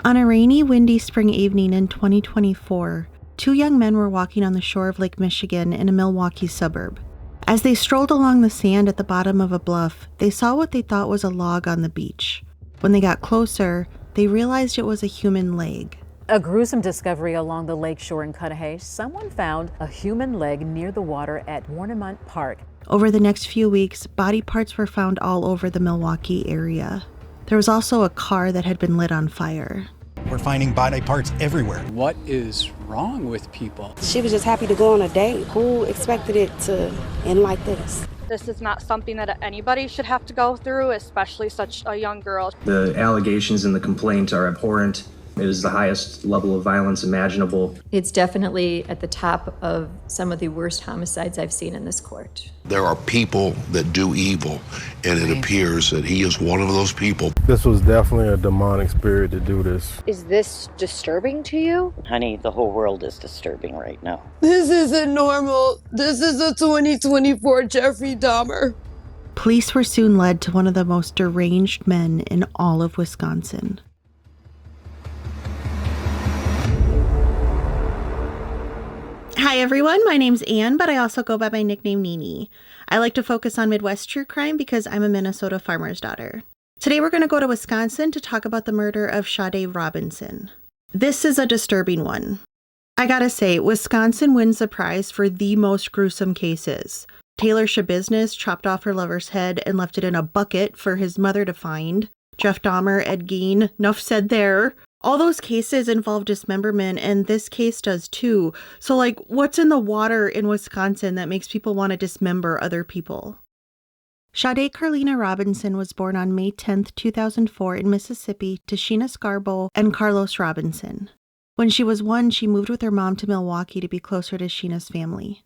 On a rainy, windy spring evening in 2024, two young men were walking on the shore of Lake Michigan in a Milwaukee suburb. As they strolled along the sand at the bottom of a bluff, they saw what they thought was a log on the beach. When they got closer, they realized it was a human leg. A gruesome discovery along the lake shore in Cudahy. Someone found a human leg near the water at Warnimont Park. Over the next few weeks, body parts were found all over the Milwaukee area. There was also a car that had been lit on fire. We're finding body parts everywhere. What is wrong with people? She was just happy to go on a date. Who expected it to end like this? This is not something that anybody should have to go through, especially such a young girl. The allegations in the complaint are abhorrent. It is the highest level of violence imaginable. It's definitely at the top of some of the worst homicides I've seen in this court. There are people that do evil, and it appears that he is one of those people. This was definitely a demonic spirit to do this. Is this disturbing to you? Honey, the whole world is disturbing right now. This isn't normal. This is a 2024 Jeffrey Dahmer. Police were soon led to one of the most deranged men in all of Wisconsin. Hi everyone, my name's Anne, but I also go by my nickname Nini. I like to focus on Midwest true crime because I'm a Minnesota farmer's daughter. Today we're going to go to Wisconsin to talk about the murder of Sade Robinson. This is a disturbing one. I gotta say, Wisconsin wins the prize for the most gruesome cases. Taylor Schabusiness chopped off her lover's head and left it in a bucket for his mother to find. Jeff Dahmer, Ed Gein, nuff said there. All those cases involve dismemberment, and this case does too. So, what's in the water in Wisconsin that makes people want to dismember other people? Sade Carlina Robinson was born on May 10, 2004 in Mississippi to Sheena Scarbo and Carlos Robinson. When she was 1, she moved with her mom to Milwaukee to be closer to Sheena's family.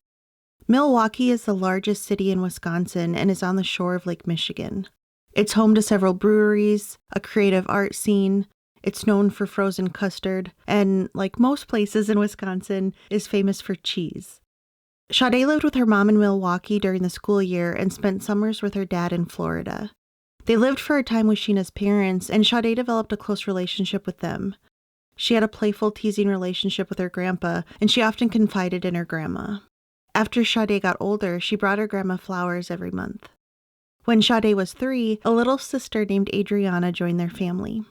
Milwaukee is the largest city in Wisconsin and is on the shore of Lake Michigan. It's home to several breweries, a creative art scene. It's known for frozen custard, and like most places in Wisconsin, is famous for cheese. Sade lived with her mom in Milwaukee during the school year and spent summers with her dad in Florida. They lived for a time with Sheena's parents, and Sade developed a close relationship with them. She had a playful, teasing relationship with her grandpa, and she often confided in her grandma. After Sade got older, she brought her grandma flowers every month. When Sade was 3, a little sister named Adriana joined their family.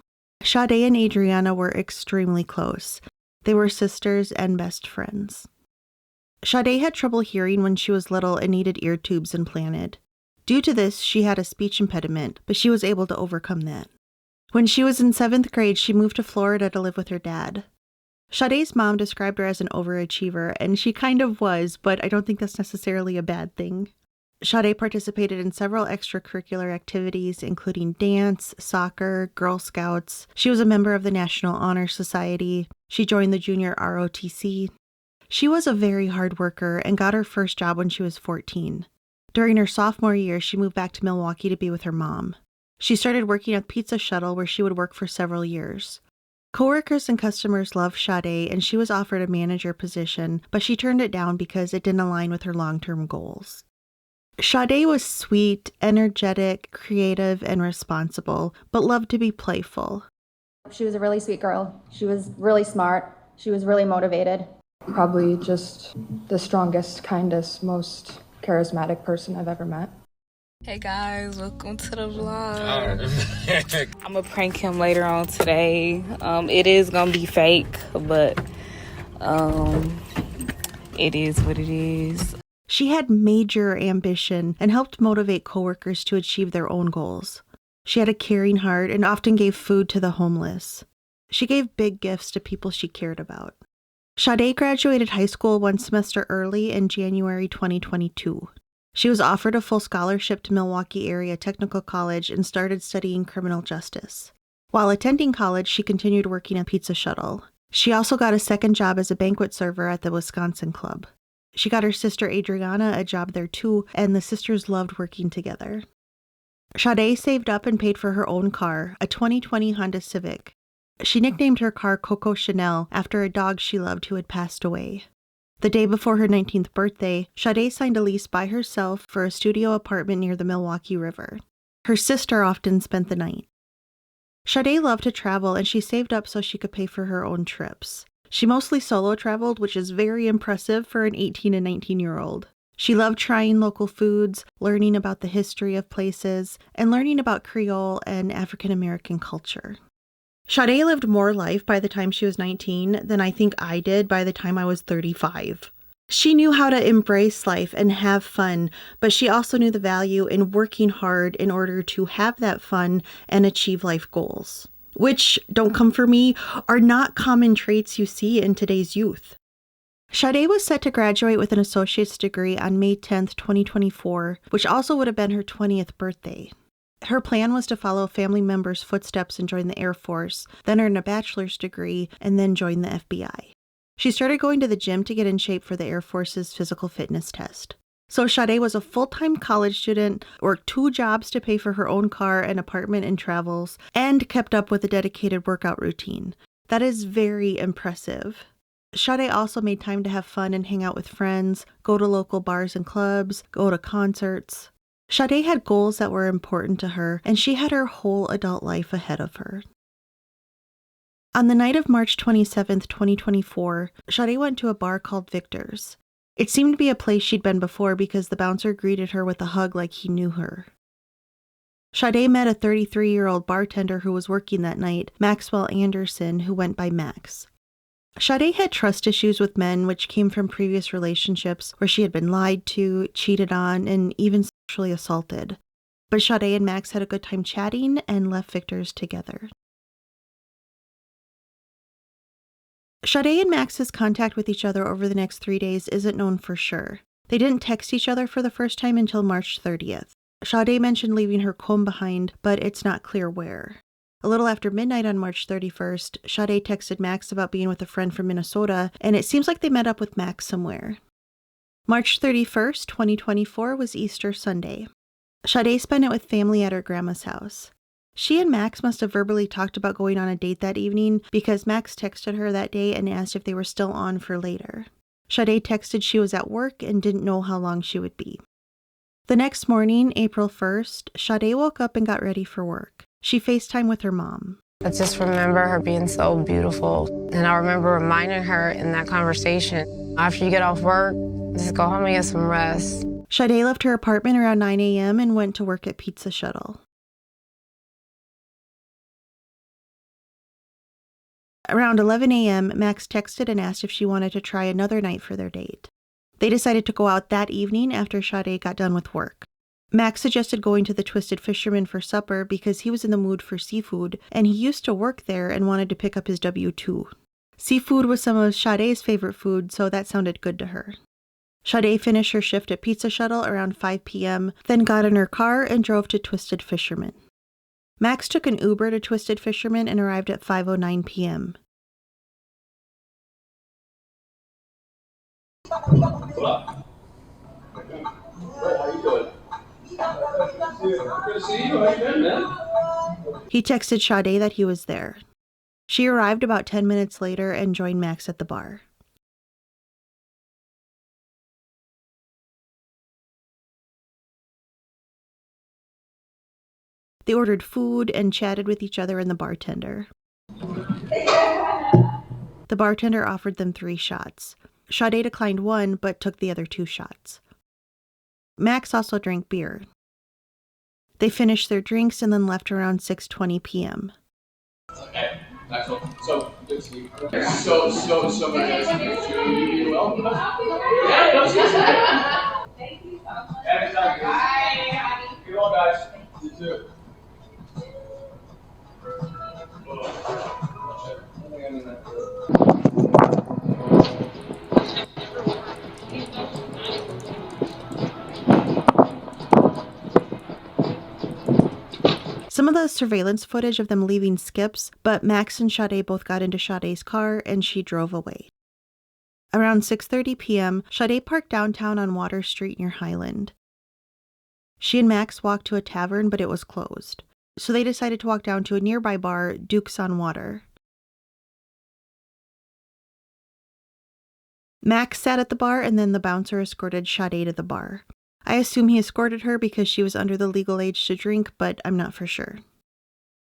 Sade and Adriana were extremely close. They were sisters and best friends. Sade had trouble hearing when she was little and needed ear tubes implanted. Due to this, she had a speech impediment, but she was able to overcome that. When she was in 7th grade, she moved to Florida to live with her dad. Sade's mom described her as an overachiever, and she kind of was, but I don't think that's necessarily a bad thing. Sade participated in several extracurricular activities, including dance, soccer, Girl Scouts. She was a member of the National Honor Society. She joined the Junior ROTC. She was a very hard worker and got her first job when she was 14. During her sophomore year, she moved back to Milwaukee to be with her mom. She started working at Pizza Shuttle, where she would work for several years. Coworkers and customers loved Sade, and she was offered a manager position, but she turned it down because it didn't align with her long-term goals. Sade was sweet, energetic, creative, and responsible, but loved to be playful. She was a really sweet girl. She was really smart. She was really motivated. Probably just the strongest, kindest, most charismatic person I've ever met. Hey guys, welcome to the vlog. I'm gonna prank him later on today. It is gonna be fake, but it is what it is. She had major ambition and helped motivate coworkers to achieve their own goals. She had a caring heart and often gave food to the homeless. She gave big gifts to people she cared about. Sade graduated high school one semester early in January 2022. She was offered a full scholarship to Milwaukee Area Technical College and started studying criminal justice. While attending college, she continued working at Pizza Shuttle. She also got a second job as a banquet server at the Wisconsin Club. She got her sister Adriana a job there too, and the sisters loved working together. Sade saved up and paid for her own car, a 2020 Honda Civic. She nicknamed her car Coco Chanel after a dog she loved who had passed away. The day before her 19th birthday, Sade signed a lease by herself for a studio apartment near the Milwaukee River. Her sister often spent the night. Sade loved to travel, and she saved up so she could pay for her own trips. She mostly solo traveled, which is very impressive for an 18 and 19-year-old. She loved trying local foods, learning about the history of places, and learning about Creole and African American culture. Sade lived more life by the time she was 19 than I think I did by the time I was 35. She knew how to embrace life and have fun, but she also knew the value in working hard in order to have that fun and achieve life goals, which, don't come for me, are not common traits you see in today's youth. Sade was set to graduate with an associate's degree on May 10th, 2024, which also would have been her 20th birthday. Her plan was to follow family members' footsteps and join the Air Force, then earn a bachelor's degree, and then join the FBI. She started going to the gym to get in shape for the Air Force's physical fitness test. So Sade was a full-time college student, worked 2 jobs to pay for her own car and apartment and travels, and kept up with a dedicated workout routine. That is very impressive. Sade also made time to have fun and hang out with friends, go to local bars and clubs, go to concerts. Sade had goals that were important to her, and she had her whole adult life ahead of her. On the night of March 27th, 2024, Sade went to a bar called Victor's. It seemed to be a place she'd been before because the bouncer greeted her with a hug like he knew her. Sade met a 33-year-old bartender who was working that night, Maxwell Anderson, who went by Max. Sade had trust issues with men, which came from previous relationships where she had been lied to, cheated on, and even sexually assaulted. But Sade and Max had a good time chatting and left Victor's together. Sade and Max's contact with each other over the next 3 days isn't known for sure. They didn't text each other for the first time until March 30th. Sade mentioned leaving her comb behind, but it's not clear where. A little after midnight on March 31st, Sade texted Max about being with a friend from Minnesota, and it seems like they met up with Max somewhere. March 31st, 2024 was Easter Sunday. Sade spent it with family at her grandma's house. She and Max must have verbally talked about going on a date that evening because Max texted her that day and asked if they were still on for later. Sade texted she was at work and didn't know how long she would be. The next morning, April 1st, Sade woke up and got ready for work. She FaceTimed with her mom. I just remember her being so beautiful. And I remember reminding her in that conversation, after you get off work, just go home and get some rest. Sade left her apartment around 9 a.m. and went to work at Pizza Shuttle. Around 11 a.m., Max texted and asked if she wanted to try another night for their date. They decided to go out that evening after Sade got done with work. Max suggested going to the Twisted Fisherman for supper because he was in the mood for seafood, and he used to work there and wanted to pick up his W-2. Seafood was some of Sade's favorite food, so that sounded good to her. Sade finished her shift at Pizza Shuttle around 5 p.m., then got in her car and drove to Twisted Fisherman. Max took an Uber to Twisted Fisherman and arrived at 5:09 p.m. How you doing? Good to see you. How you been, man? He texted Sade that he was there. She arrived about 10 minutes later and joined Max at the bar. They ordered food and chatted with each other and the bartender. The bartender offered them 3 shots. Sade declined 1, but took the other 2 shots. Max also drank beer. They finished their drinks and then left around 6:20 p.m. Okay, excellent. So, good to see you. So very nice to meet you. You doing well? Yeah, no, seriously. Thank you so much. Anytime. Bye. You all, guys. You too. Some of the surveillance footage of them leaving skips, but Max and Sade both got into Sade's car and she drove away. Around 6:30 p.m., Sade parked downtown on Water Street near Highland. She and Max walked to a tavern, but it was closed. So they decided to walk down to a nearby bar, Duke's on Water. Max sat at the bar and then the bouncer escorted Sade to the bar. I assume he escorted her because she was under the legal age to drink, but I'm not for sure.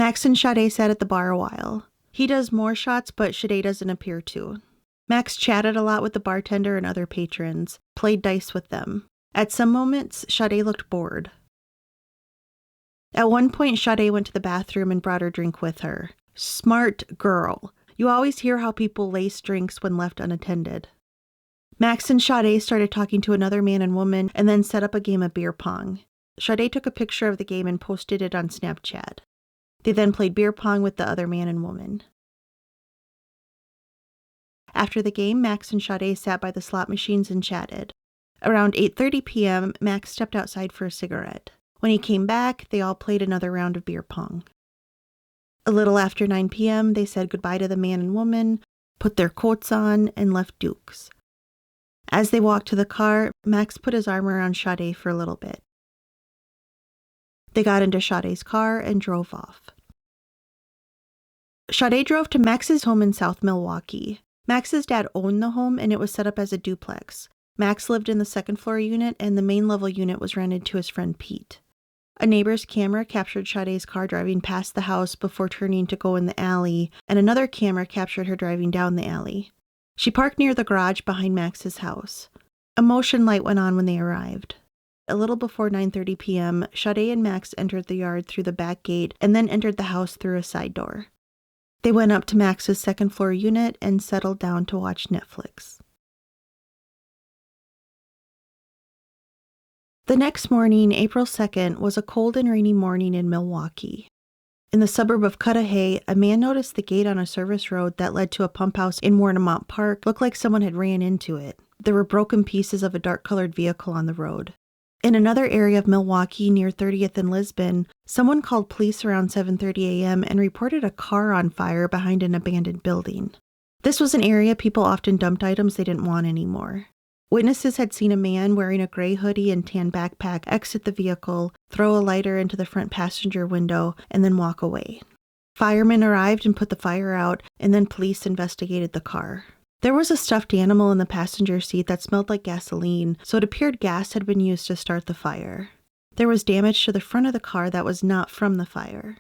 Max and Sade sat at the bar a while. He does more shots, but Sade doesn't appear to. Max chatted a lot with the bartender and other patrons, played dice with them. At some moments, Sade looked bored. At one point, Sade went to the bathroom and brought her drink with her. Smart girl. You always hear how people lace drinks when left unattended. Max and Sade started talking to another man and woman and then set up a game of beer pong. Sade took a picture of the game and posted it on Snapchat. They then played beer pong with the other man and woman. After the game, Max and Sade sat by the slot machines and chatted. Around 8:30 p.m., Max stepped outside for a cigarette. When he came back, they all played another round of beer pong. A little after 9 p.m., they said goodbye to the man and woman, put their coats on, and left Duke's. As they walked to the car, Max put his arm around Sade for a little bit. They got into Sade's car and drove off. Sade drove to Max's home in South Milwaukee. Max's dad owned the home and it was set up as a duplex. Max lived in the second floor unit and the main level unit was rented to his friend Pete. A neighbor's camera captured Sade's car driving past the house before turning to go in the alley, and another camera captured her driving down the alley. She parked near the garage behind Max's house. A motion light went on when they arrived. A little before 9:30 p.m., Sade and Max entered the yard through the back gate and then entered the house through a side door. They went up to Max's second floor unit and settled down to watch Netflix. The next morning, April 2nd, was a cold and rainy morning in Milwaukee. In the suburb of Cudahy, a man noticed the gate on a service road that led to a pump house in Warnimont Park looked like someone had ran into it. There were broken pieces of a dark-colored vehicle on the road. In another area of Milwaukee near 30th and Lisbon, someone called police around 7:30 a.m. and reported a car on fire behind an abandoned building. This was an area people often dumped items they didn't want anymore. Witnesses had seen a man wearing a gray hoodie and tan backpack exit the vehicle, throw a lighter into the front passenger window, and then walk away. Firemen arrived and put the fire out, and then police investigated the car. There was a stuffed animal in the passenger seat that smelled like gasoline, so it appeared gas had been used to start the fire. There was damage to the front of the car that was not from the fire.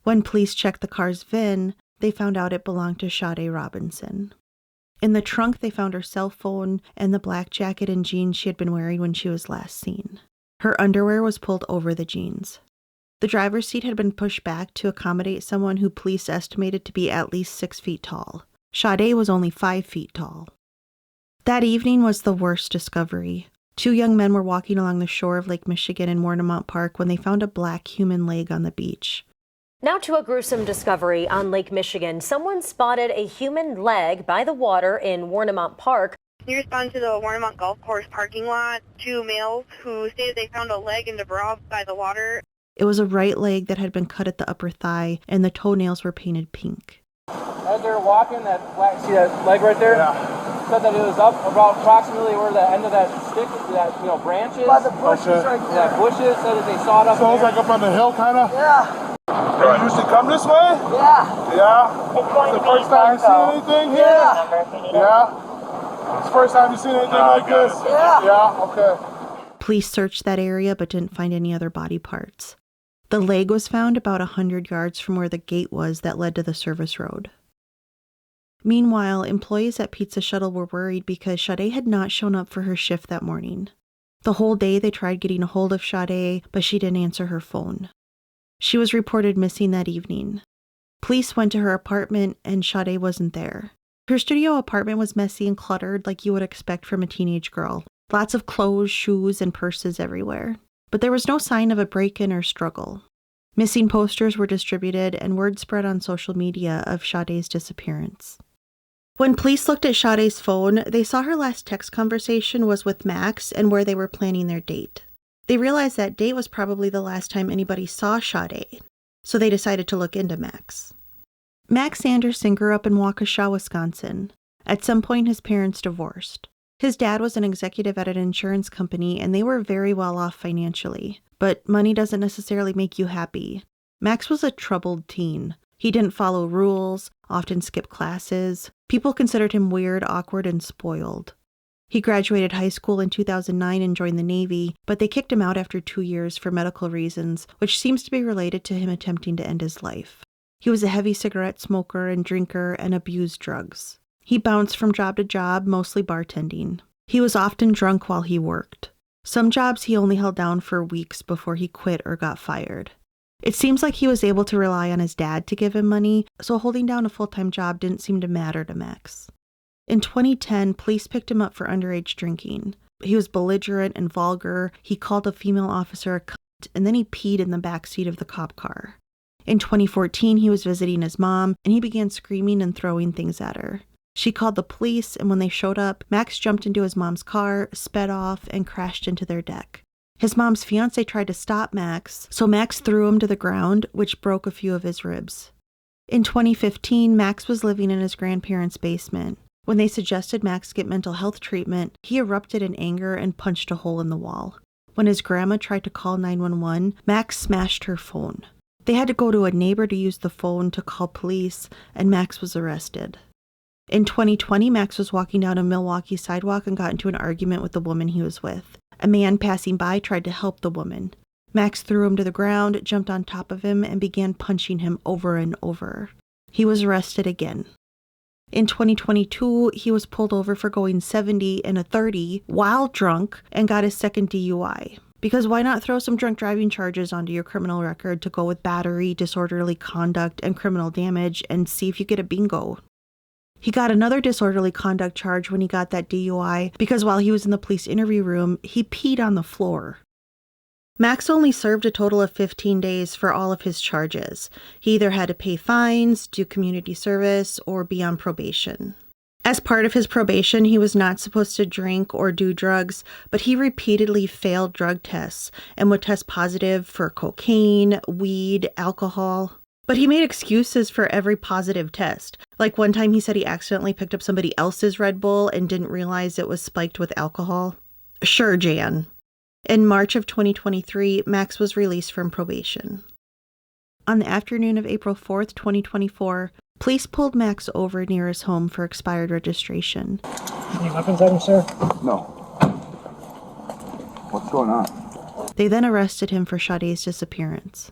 When police checked the car's VIN, they found out it belonged to Sade Robinson. In the trunk, they found her cell phone and the black jacket and jeans she had been wearing when she was last seen. Her underwear was pulled over the jeans. The driver's seat had been pushed back to accommodate someone who police estimated to be at least 6 feet tall. Sade was only 5 feet tall. That evening was the worst discovery. 2 young men were walking along the shore of Lake Michigan in Warnimont Park when they found a black human leg on the beach. Now to a gruesome discovery on Lake Michigan. Someone spotted a human leg by the water in Warnimont Park. He responded to the Warnimont Golf Course parking lot. 2 males who stated they found a leg in the bra by the water. It was a right leg that had been cut at the upper thigh, and the toenails were painted pink. As they're walking, see that leg right there? Yeah. Said that it was up about approximately where the end of that stick, that branches. By the bushes right there. Yeah, bushes. Said that they saw it up there. So it's like up on the hill, kind of? Yeah. You used to come this way? Yeah. Yeah? It's the first time you seen anything here? Yeah. Yeah? It's the first time you seen anything like this? Yeah. Yeah? Okay. Police searched that area but didn't find any other body parts. The leg was found about 100 yards from where the gate was that led to the service road. Meanwhile, employees at Pizza Shuttle were worried because Sade had not shown up for her shift that morning. The whole day they tried getting a hold of Sade, but she didn't answer her phone. She was reported missing that evening. Police went to her apartment and Sade wasn't there. Her studio apartment was messy and cluttered like you would expect from a teenage girl. Lots of clothes, shoes, and purses everywhere. But there was no sign of a break-in or struggle. Missing posters were distributed and word spread on social media of Sade's disappearance. When police looked at Sade's phone, they saw her last text conversation was with Max and where they were planning their date. They realized that date was probably the last time anybody saw Sade, so they decided to look into Max. Max Anderson grew up in Waukesha, Wisconsin. At some point, his parents divorced. His dad was an executive at an insurance company, and they were very well off financially. But money doesn't necessarily make you happy. Max was a troubled teen. He didn't follow rules, often skipped classes. People considered him weird, awkward, and spoiled. He graduated high school in 2009 and joined the Navy, but they kicked him out after 2 years for medical reasons, which seems to be related to him attempting to end his life. He was a heavy cigarette smoker and drinker and abused drugs. He bounced from job to job, mostly bartending. He was often drunk while he worked. Some jobs he only held down for weeks before he quit or got fired. It seems like he was able to rely on his dad to give him money, so holding down a full-time job didn't seem to matter to Max. In 2010, police picked him up for underage drinking. He was belligerent and vulgar, he called a female officer a cunt, and then he peed in the backseat of the cop car. In 2014, he was visiting his mom, and he began screaming and throwing things at her. She called the police, and when they showed up, Max jumped into his mom's car, sped off, and crashed into their deck. His mom's fiancé tried to stop Max, so Max threw him to the ground, which broke a few of his ribs. In 2015, Max was living in his grandparents' basement. When they suggested Max get mental health treatment, he erupted in anger and punched a hole in the wall. When his grandma tried to call 911, Max smashed her phone. They had to go to a neighbor to use the phone to call police, and Max was arrested. In 2020, Max was walking down a Milwaukee sidewalk and got into an argument with the woman he was with. A man passing by tried to help the woman. Max threw him to the ground, jumped on top of him, and began punching him over and over. He was arrested again. In 2022, he was pulled over for going 70 in a 30 while drunk and got his second DUI. Because why not throw some drunk driving charges onto your criminal record to go with battery, disorderly conduct, and criminal damage and see if you get a bingo? He got another disorderly conduct charge when he got that DUI because while he was in the police interview room, he peed on the floor. Max only served a total of 15 days for all of his charges. He either had to pay fines, do community service, or be on probation. As part of his probation, he was not supposed to drink or do drugs, but he repeatedly failed drug tests and would test positive for cocaine, weed, alcohol. But he made excuses for every positive test. Like one time he said he accidentally picked up somebody else's Red Bull and didn't realize it was spiked with alcohol. Sure, Jan. In March of 2023, Max was released from probation. On the afternoon of April 4th, 2024, police pulled Max over near his home for expired registration. Any weapons on you, sir? No. What's going on? They then arrested him for Sade's disappearance.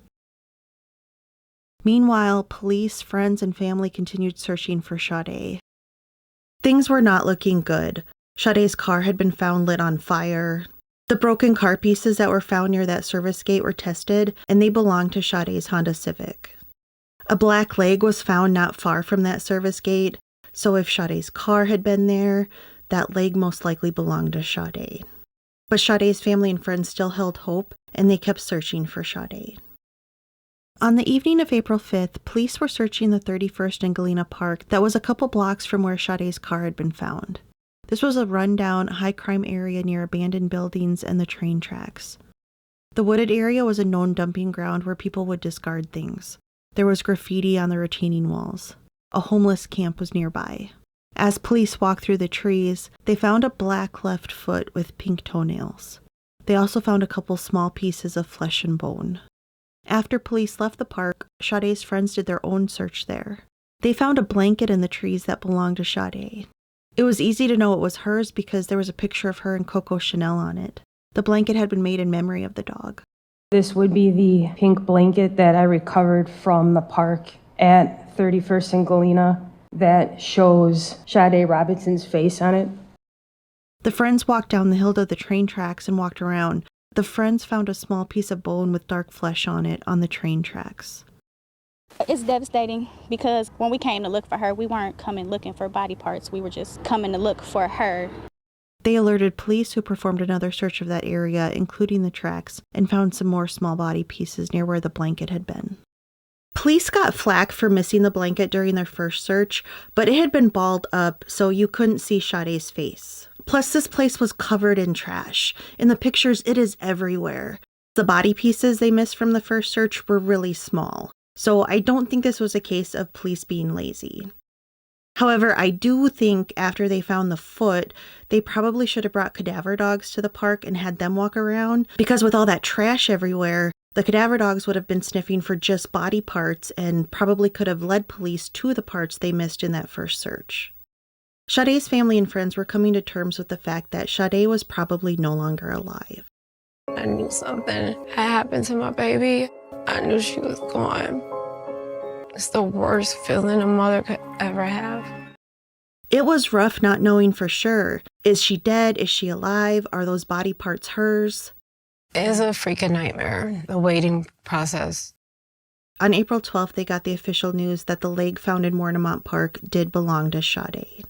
Meanwhile, police, friends, and family continued searching for Sade. Things were not looking good. Sade's car had been found lit on fire. The broken car pieces that were found near that service gate were tested, and they belonged to Sade's Honda Civic. A black leg was found not far from that service gate, so if Sade's car had been there, that leg most likely belonged to Sade. But Sade's family and friends still held hope, and they kept searching for Sade. On the evening of April 5th, police were searching the 31st and Galena Park that was a couple blocks from where Sade's car had been found. This was a rundown, high-crime area near abandoned buildings and the train tracks. The wooded area was a known dumping ground where people would discard things. There was graffiti on the retaining walls. A homeless camp was nearby. As police walked through the trees, they found a black left foot with pink toenails. They also found a couple small pieces of flesh and bone. After police left the park, Sade's friends did their own search there. They found a blanket in the trees that belonged to Sade. It was easy to know it was hers because there was a picture of her and Coco Chanel on it. The blanket had been made in memory of the dog. This would be the pink blanket that I recovered from the park at 31st and Galena that shows Sade Robinson's face on it. The friends walked down the hill to the train tracks and walked around. The friends found a small piece of bone with dark flesh on it on the train tracks. It's devastating because when we came to look for her, we weren't coming looking for body parts. We were just coming to look for her. They alerted police who performed another search of that area, including the tracks, and found some more small body pieces near where the blanket had been. Police got flack for missing the blanket during their first search, but it had been balled up so you couldn't see Sade's face. Plus, this place was covered in trash. In the pictures, it is everywhere. The body pieces they missed from the first search were really small. So I don't think this was a case of police being lazy. However, I do think after they found the foot, they probably should have brought cadaver dogs to the park and had them walk around, because with all that trash everywhere, the cadaver dogs would have been sniffing for just body parts and probably could have led police to the parts they missed in that first search. Sade's family and friends were coming to terms with the fact that Sade was probably no longer alive. I knew something had happened to my baby. I knew she was gone. It's the worst feeling a mother could ever have. It was rough not knowing for sure. Is she dead? Is she alive? Are those body parts hers? It's a freaking nightmare, the waiting process. On April 12th, they got the official news that the leg found in Warnimont Park did belong to Sade.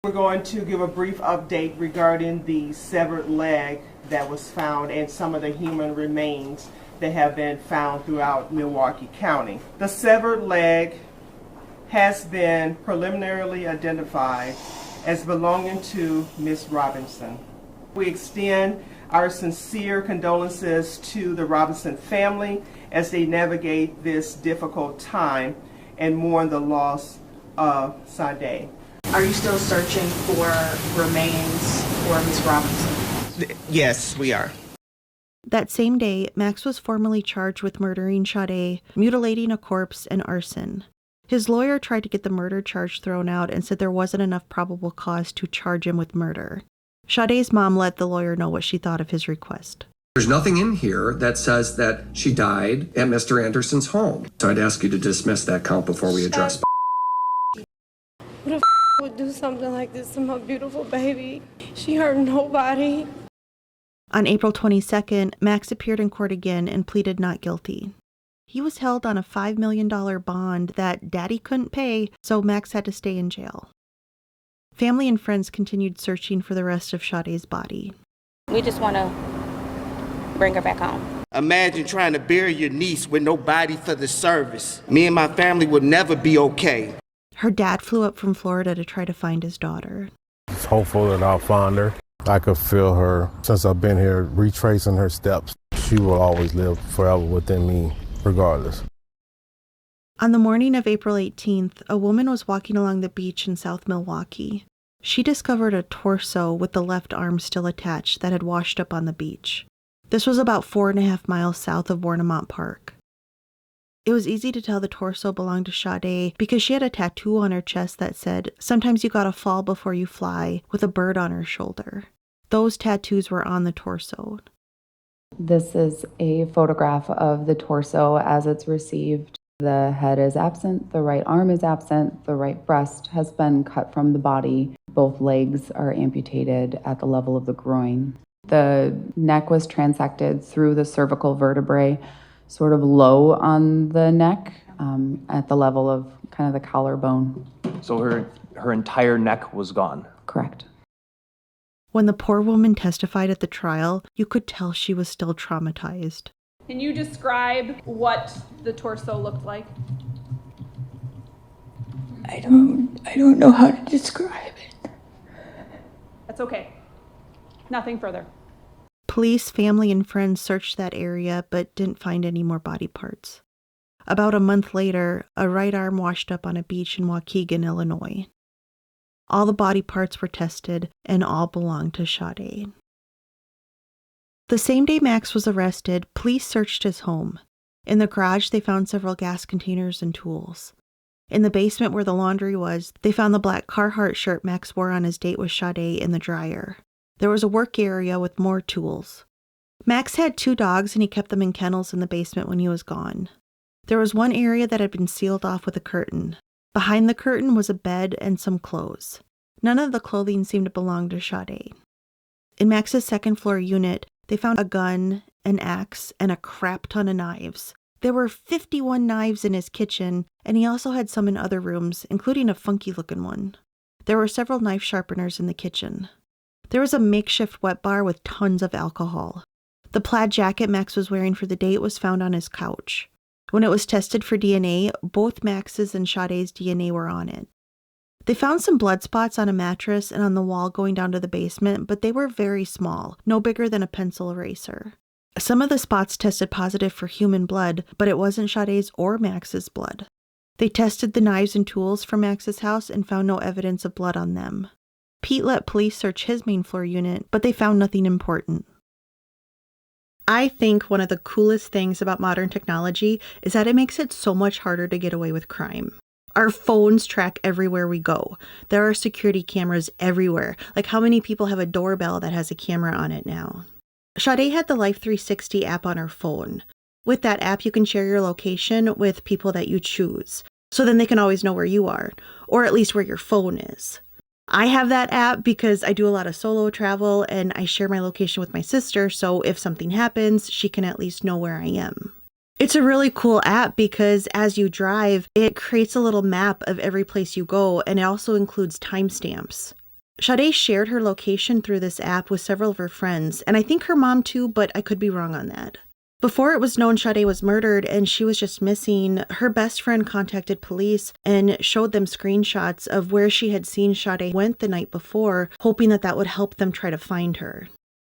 We're going to give a brief update regarding the severed leg that was found and some of the human remains that have been found throughout Milwaukee County. The severed leg has been preliminarily identified as belonging to Miss Robinson. We extend our sincere condolences to the Robinson family as they navigate this difficult time and mourn the loss of Sade. Are you still searching for remains for Miss Robinson? Yes, we are. That same day, Max was formally charged with murdering Sade, mutilating a corpse, and arson. His lawyer tried to get the murder charge thrown out and said there wasn't enough probable cause to charge him with murder. Sade's mom let the lawyer know what she thought of his request. There's nothing in here that says that she died at Mr. Anderson's home. So I'd ask you to dismiss that count before we address. Who the would do something like this to my beautiful baby? She hurt nobody. On April 22nd, Max appeared in court again and pleaded not guilty. He was held on a $5 million bond that Daddy couldn't pay, so Max had to stay in jail. Family and friends continued searching for the rest of Sade's body. We just want to bring her back home. Imagine trying to bury your niece with no body for the service. Me and my family would never be okay. Her dad flew up from Florida to try to find his daughter. It's hopeful that I'll find her. I could feel her, since I've been here, retracing her steps. She will always live forever within me, regardless. On the morning of April 18th, a woman was walking along the beach in South Milwaukee. She discovered a torso with the left arm still attached that had washed up on the beach. This was about 4.5 miles south of Warnimont Park. It was easy to tell the torso belonged to Sade because she had a tattoo on her chest that said, "Sometimes you gotta fall before you fly," with a bird on her shoulder. Those tattoos were on the torso. This is a photograph of the torso as it's received. The head is absent, the right arm is absent, the right breast has been cut from the body. Both legs are amputated at the level of the groin. The neck was transected through the cervical vertebrae, sort of low on the neck, at the level of kind of the collarbone. So her entire neck was gone? Correct. When the poor woman testified at the trial, you could tell she was still traumatized. Can you describe what the torso looked like? I don't know how to describe it. That's okay. Nothing further. Police, family, and friends searched that area but didn't find any more body parts. About a month later, a right arm washed up on a beach in Waukegan, Illinois. All the body parts were tested, and all belonged to Sade. The same day Max was arrested, police searched his home. In the garage, they found several gas containers and tools. In the basement where the laundry was, they found the black Carhartt shirt Max wore on his date with Sade in the dryer. There was a work area with more tools. Max had 2 dogs and he kept them in kennels in the basement when he was gone. There was one area that had been sealed off with a curtain. Behind the curtain was a bed and some clothes. None of the clothing seemed to belong to Sade. In Max's second-floor unit, they found a gun, an axe, and a crap ton of knives. There were 51 knives in his kitchen, and he also had some in other rooms, including a funky-looking one. There were several knife sharpeners in the kitchen. There was a makeshift wet bar with tons of alcohol. The plaid jacket Max was wearing for the date was found on his couch. When it was tested for DNA, both Max's and Sade's DNA were on it. They found some blood spots on a mattress and on the wall going down to the basement, but they were very small, no bigger than a pencil eraser. Some of the spots tested positive for human blood, but it wasn't Sade's or Max's blood. They tested the knives and tools from Max's house and found no evidence of blood on them. Pete let police search his main floor unit, but they found nothing important. I think one of the coolest things about modern technology is that it makes it so much harder to get away with crime. Our phones track everywhere we go. There are security cameras everywhere. Like, how many people have a doorbell that has a camera on it now? Sade had the Life 360 app on her phone. With that app, you can share your location with people that you choose. So then they can always know where you are, or at least where your phone is. I have that app because I do a lot of solo travel and I share my location with my sister, so if something happens, she can at least know where I am. It's a really cool app because as you drive, it creates a little map of every place you go, and it also includes timestamps. Sade shared her location through this app with several of her friends, and I think her mom too, but I could be wrong on that. Before it was known Sade was murdered and she was just missing, her best friend contacted police and showed them screenshots of where she had seen Sade went the night before, hoping that that would help them try to find her.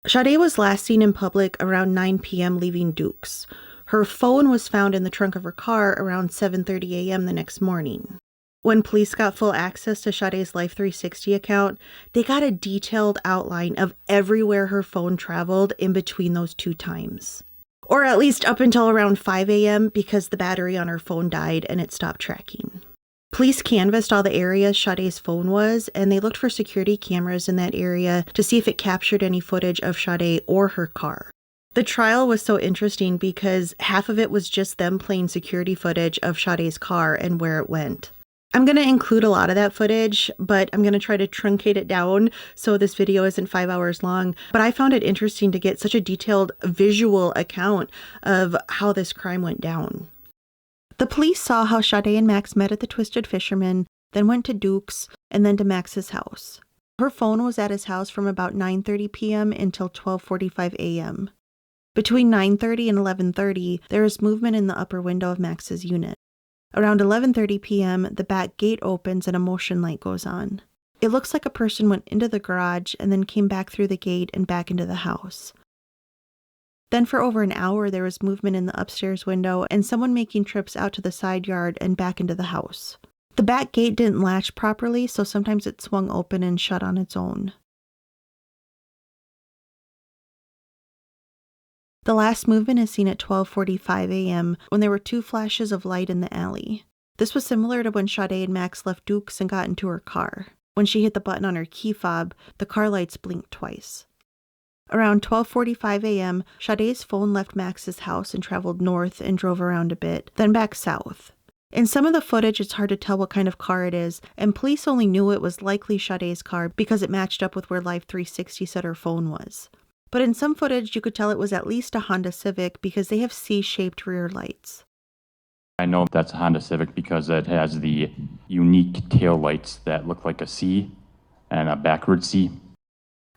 Sade was last seen in public around 9 p.m. leaving Duke's. Her phone was found in the trunk of her car around 7:30 a.m. the next morning. When police got full access to Sade's Life 360 account, they got a detailed outline of everywhere her phone traveled in between those two times. Or at least up until around 5 a.m. because the battery on her phone died and it stopped tracking. Police canvassed all the areas Sade's phone was, and they looked for security cameras in that area to see if it captured any footage of Sade or her car. The trial was so interesting because half of it was just them playing security footage of Sade's car and where it went. I'm going to include a lot of that footage, but I'm going to try to truncate it down so this video isn't 5 hours long. But I found it interesting to get such a detailed visual account of how this crime went down. The police saw how Sade and Max met at the Twisted Fisherman, then went to Duke's, and then to Max's house. Her phone was at his house from about 9:30 p.m. until 12:45 a.m. Between 9:30 and 11:30, there is movement in the upper window of Max's unit. Around 11:30 p.m., the back gate opens and a motion light goes on. It looks like a person went into the garage and then came back through the gate and back into the house. Then for over an hour, there was movement in the upstairs window and someone making trips out to the side yard and back into the house. The back gate didn't latch properly, so sometimes it swung open and shut on its own. The last movement is seen at 12:45 a.m. when there were two flashes of light in the alley. This was similar to when Sade and Max left Duke's and got into her car. When she hit the button on her key fob, the car lights blinked twice. Around 12:45 a.m., Sade's phone left Max's house and traveled north and drove around a bit, then back south. In some of the footage, it's hard to tell what kind of car it is, and police only knew it was likely Sade's car because it matched up with where Life 360 said her phone was. But in some footage, you could tell it was at least a Honda Civic because they have C-shaped rear lights. I know that's a Honda Civic because it has the unique tail lights that look like a C and a backward C.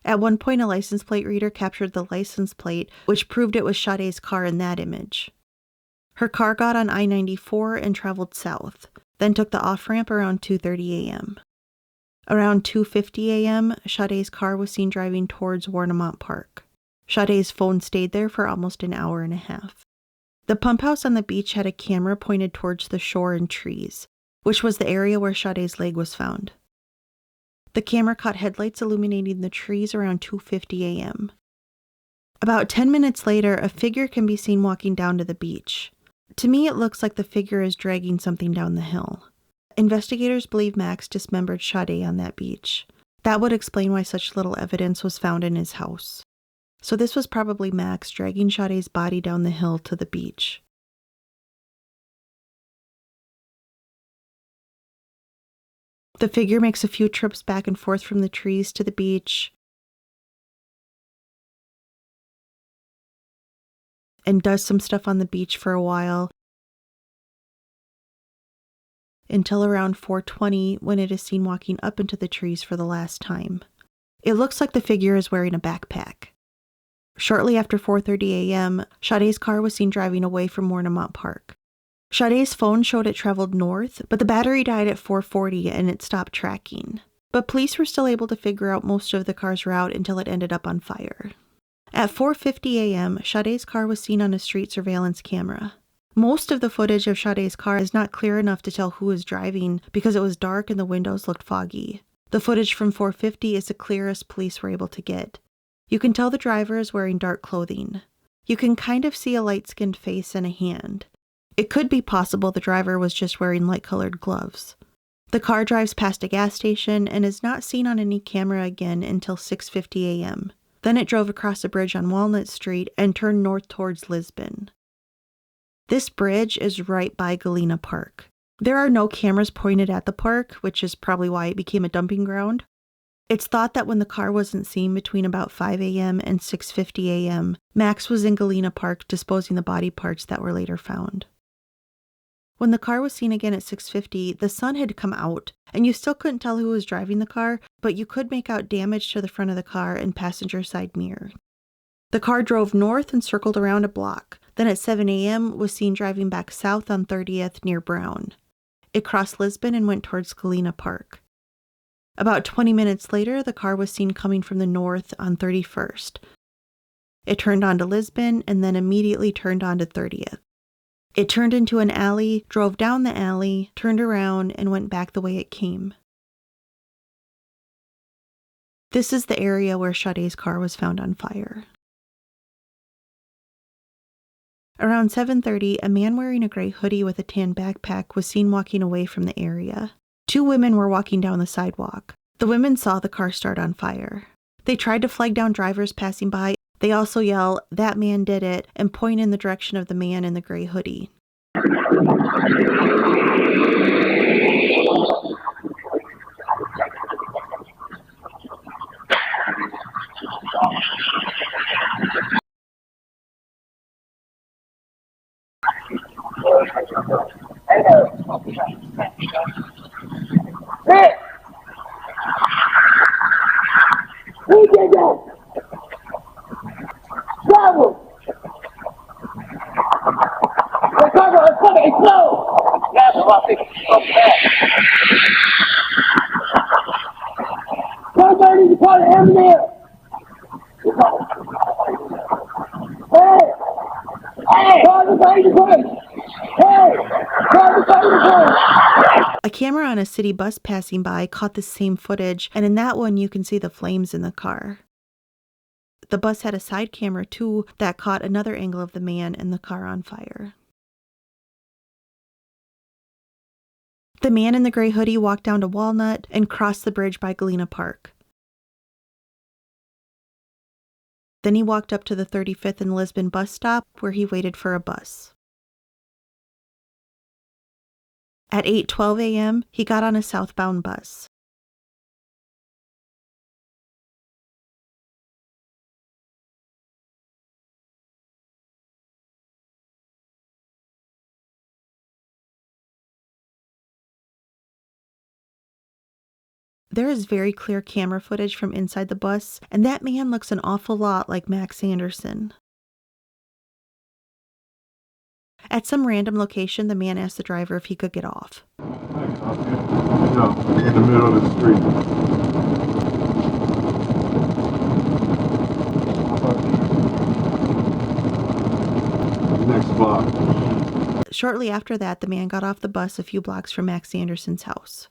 At one point, a license plate reader captured the license plate, which proved it was Sade's car in that image. Her car got on I-94 and traveled south, then took the off-ramp around 2:30 a.m. Around 2:50 a.m., Sade's car was seen driving towards Warnimont Park. Sade's phone stayed there for almost an hour and a half. The pump house on the beach had a camera pointed towards the shore and trees, which was the area where Sade's leg was found. The camera caught headlights illuminating the trees around 2:50 a.m. About 10 minutes later, a figure can be seen walking down to the beach. To me, it looks like the figure is dragging something down the hill. Investigators believe Max dismembered Sade on that beach. That would explain why such little evidence was found in his house. So this was probably Max dragging Sade's body down the hill to the beach. The figure makes a few trips back and forth from the trees to the beach and does some stuff on the beach for a while until around 4:20 when it is seen walking up into the trees for the last time. It looks like the figure is wearing a backpack. Shortly after 4:30 a.m., Sade's car was seen driving away from Warnimont Park. Sade's phone showed it traveled north, but the battery died at 4:40 and it stopped tracking. But police were still able to figure out most of the car's route until it ended up on fire. At 4:50 a.m., Sade's car was seen on a street surveillance camera. Most of the footage of Sade's car is not clear enough to tell who was driving because it was dark and the windows looked foggy. The footage from 4:50 is the clearest police were able to get. You can tell the driver is wearing dark clothing. You can kind of see a light-skinned face and a hand. It could be possible the driver was just wearing light-colored gloves. The car drives past a gas station and is not seen on any camera again until 6:50 a.m. Then it drove across a bridge on Walnut Street and turned north towards Lisbon. This bridge is right by Galena Park. There are no cameras pointed at the park, which is probably why it became a dumping ground. It's thought that when the car wasn't seen between about 5 a.m. and 6:50 a.m., Max was in Galena Park disposing the body parts that were later found. When the car was seen again at 6:50, the sun had come out, and you still couldn't tell who was driving the car, but you could make out damage to the front of the car and passenger side mirror. The car drove north and circled around a block, then at 7 a.m. was seen driving back south on 30th near Brown. It crossed Lisbon and went towards Galena Park. About 20 minutes later, the car was seen coming from the north on 31st. It turned onto Lisbon and then immediately turned onto 30th. It turned into an alley, drove down the alley, turned around, and went back the way it came. This is the area where Sade's car was found on fire. Around 7:30, a man wearing a gray hoodie with a tan backpack was seen walking away from the area. 2 women were walking down the sidewalk. The women saw the car start on fire. They tried to flag down drivers passing by. They also yell, "That man did it," and point in the direction of the man in the gray hoodie. Who did that? Travel! The cover is coming, it's slow! Yeah, so I think it's so bad. Somebody to call the ambulance! Hey! Hey! Call the fire department! Hey! Call the fire department! A camera on a city bus passing by caught the same footage, and in that one you can see the flames in the car. The bus had a side camera too that caught another angle of the man and the car on fire. The man in the gray hoodie walked down to Walnut and crossed the bridge by Galena Park. Then he walked up to the 35th and Lisbon bus stop where he waited for a bus. At 8:12 a.m., he got on a southbound bus. There is very clear camera footage from inside the bus, and that man looks an awful lot like Max Anderson. At some random location, the man asked the driver if he could get off. No, in the middle of the street. Next block. Shortly after that, the man got off the bus a few blocks from Max Anderson's house.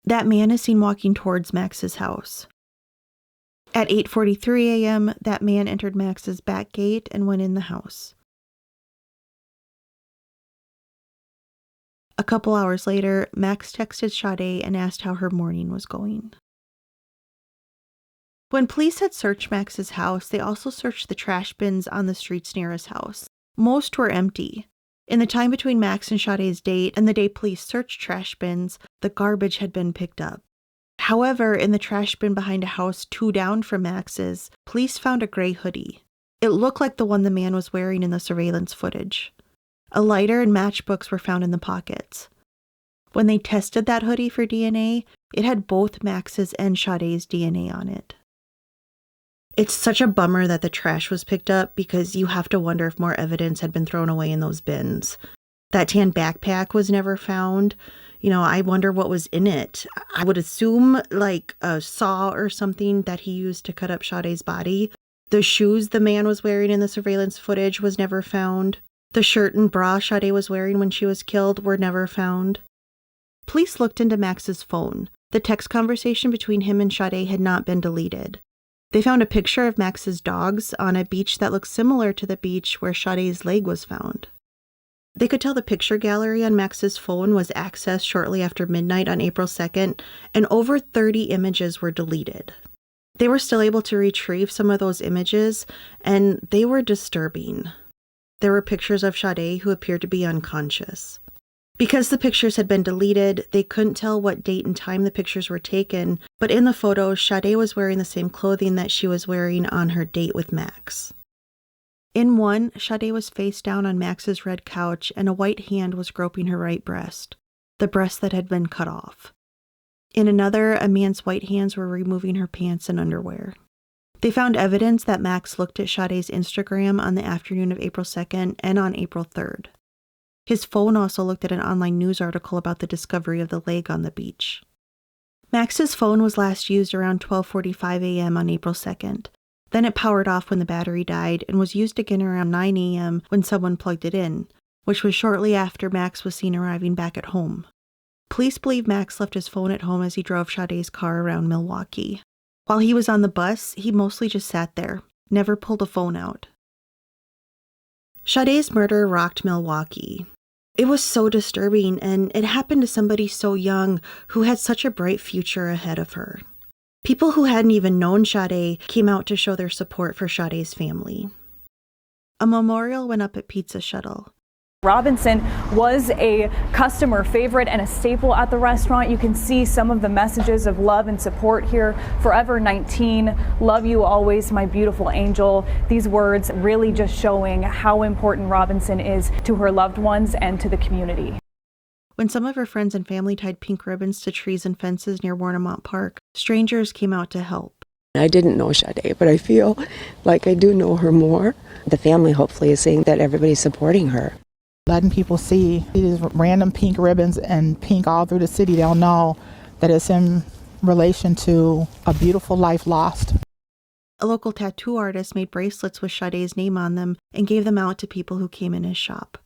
That man is seen walking towards Max's house. At 8:43 a.m., that man entered Max's back gate and went in the house. A couple hours later, Max texted Sade and asked how her morning was going. When police had searched Max's house, they also searched the trash bins on the streets near his house. Most were empty. In the time between Max and Sade's date and the day police searched trash bins, the garbage had been picked up. However, in the trash bin behind a house 2 down from Max's, police found a gray hoodie. It looked like the one the man was wearing in the surveillance footage. A lighter and matchbooks were found in the pockets. When they tested that hoodie for DNA, it had both Max's and Sade's DNA on it. It's such a bummer that the trash was picked up because you have to wonder if more evidence had been thrown away in those bins. That tan backpack was never found. I wonder what was in it. I would assume like a saw or something that he used to cut up Sade's body. The shoes the man was wearing in the surveillance footage was never found. The shirt and bra Sade was wearing when she was killed were never found. Police looked into Max's phone. The text conversation between him and Sade had not been deleted. They found a picture of Max's dogs on a beach that looked similar to the beach where Sade's leg was found. They could tell the picture gallery on Max's phone was accessed shortly after midnight on April 2nd, and over 30 images were deleted. They were still able to retrieve some of those images, and they were disturbing. There were pictures of Sade who appeared to be unconscious. Because the pictures had been deleted, they couldn't tell what date and time the pictures were taken, but in the photos, Sade was wearing the same clothing that she was wearing on her date with Max. In one, Sade was face down on Max's red couch, and a white hand was groping her right breast, the breast that had been cut off. In another, a man's white hands were removing her pants and underwear. They found evidence that Max looked at Sade's Instagram on the afternoon of April 2nd and on April 3rd. His phone also looked at an online news article about the discovery of the leg on the beach. Max's phone was last used around 12:45 a.m. on April 2nd. Then it powered off when the battery died and was used again around 9 a.m. when someone plugged it in, which was shortly after Max was seen arriving back at home. Police believe Max left his phone at home as he drove Sade's car around Milwaukee. While he was on the bus, he mostly just sat there, never pulled a phone out. Sade's murder rocked Milwaukee. It was so disturbing, and it happened to somebody so young who had such a bright future ahead of her. People who hadn't even known Sade came out to show their support for Sade's family. A memorial went up at Pizza Shuttle. Robinson was a customer favorite and a staple at the restaurant. You can see some of the messages of love and support here. Forever 19, love you always, my beautiful angel. These words really just showing how important Robinson is to her loved ones and to the community. When some of her friends and family tied pink ribbons to trees and fences near Warnimont Park, strangers came out to help. I didn't know Sade, but I feel like I do know her more. The family hopefully is seeing that everybody's supporting her. Letting people see these random pink ribbons and pink all through the city, they'll know that it's in relation to a beautiful life lost. A local tattoo artist made bracelets with Sade's name on them and gave them out to people who came in his shop.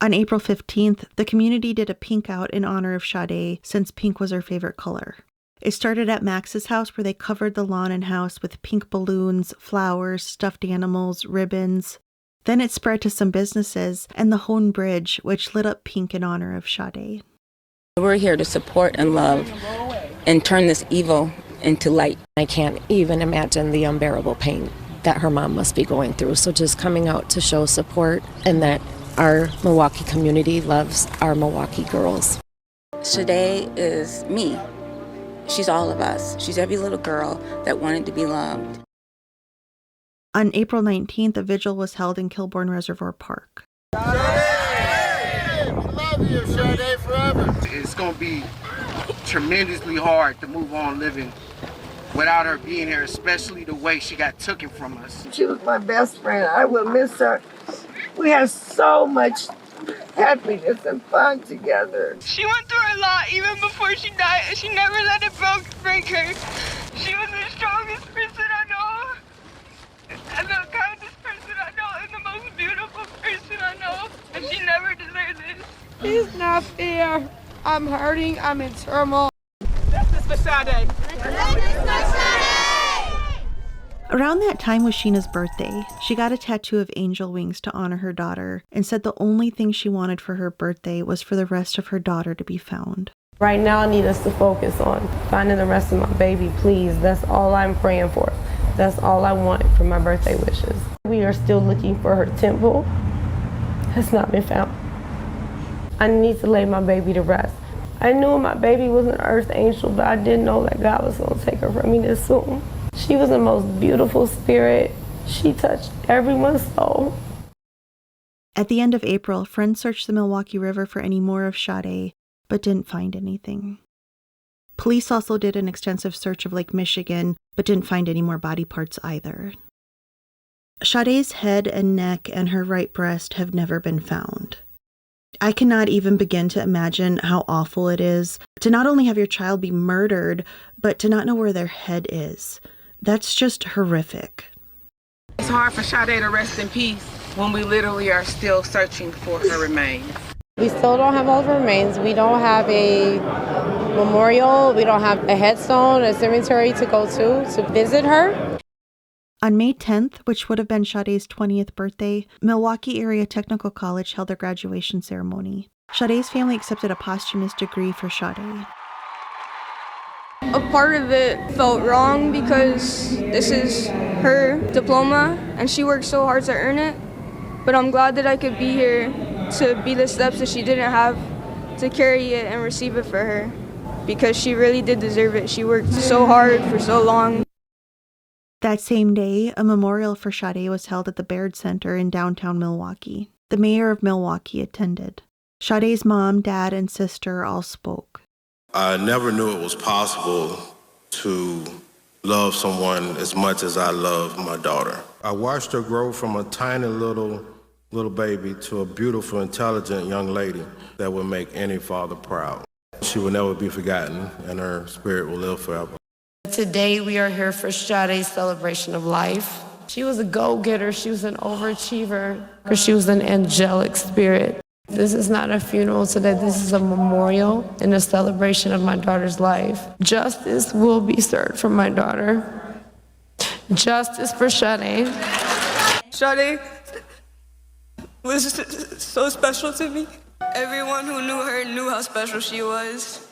On April 15th, the community did a pink out in honor of Sade, since pink was her favorite color. It started at Max's house, where they covered the lawn and house with pink balloons, flowers, stuffed animals, ribbons. Then it spread to some businesses and the Hone Bridge, which lit up pink in honor of Sade. We're here to support and love and turn this evil into light. I can't even imagine the unbearable pain that her mom must be going through. So just coming out to show support and that our Milwaukee community loves our Milwaukee girls. Sade is me. She's all of us. She's every little girl that wanted to be loved. On April 19th, a vigil was held in Kilbourne Reservoir Park. Sade! We love you, Sade, forever. It's going to be tremendously hard to move on living without her being here, especially the way she got taken from us. She was my best friend. I will miss her. We had so much happiness and fun together. She went through a lot even before she died. She never let it break her. She was the strongest person I know. And the kindest person I know, and the most beautiful person I know, and she never deserved this. It's not fair. I'm hurting. I'm in turmoil. Justice for Sade. Around that time was Sheena's birthday. She got a tattoo of angel wings to honor her daughter and said the only thing she wanted for her birthday was for the rest of her daughter to be found. Right now, I need us to focus on finding the rest of my baby, please. That's all I'm praying for. That's all I want for my birthday wishes. We are still looking for her temple. Has not been found. I need to lay my baby to rest. I knew my baby was an earth angel, but I didn't know that God was going to take her from me this soon. She was the most beautiful spirit. She touched everyone's soul. At the end of April, friends searched the Milwaukee River for any more of Sade, but didn't find anything. Police also did an extensive search of Lake Michigan, but didn't find any more body parts either. Sade's head and neck and her right breast have never been found. I cannot even begin to imagine how awful it is to not only have your child be murdered, but to not know where their head is. That's just horrific. It's hard for Sade to rest in peace when we literally are still searching for her remains. We still don't have all of her remains. We don't have a memorial. We don't have a headstone, a cemetery to go to visit her. On May 10th, which would have been Sade's 20th birthday, Milwaukee Area Technical College held their graduation ceremony. Sade's family accepted a posthumous degree for Sade. A part of it felt wrong because this is her diploma and she worked so hard to earn it. But I'm glad that I could be here to be the steps that she didn't have to carry it and receive it for her, because she really did deserve it. She worked so hard for so long. That same day, a memorial for Sade was held at the Baird Center in downtown Milwaukee. The mayor of Milwaukee attended. Sade's mom, dad, and sister all spoke. I never knew it was possible to love someone as much as I love my daughter. I watched her grow from a tiny little baby to a beautiful, intelligent young lady that would make any father proud. She will never be forgotten, and her spirit will live forever. Today we are here for Sade's celebration of life. She was a go-getter, she was an overachiever, because she was an angelic spirit. This is not a funeral today, this is a memorial and a celebration of my daughter's life. Justice will be served for my daughter. Justice for Sade. Sade was so special to me. Everyone who knew her knew how special she was.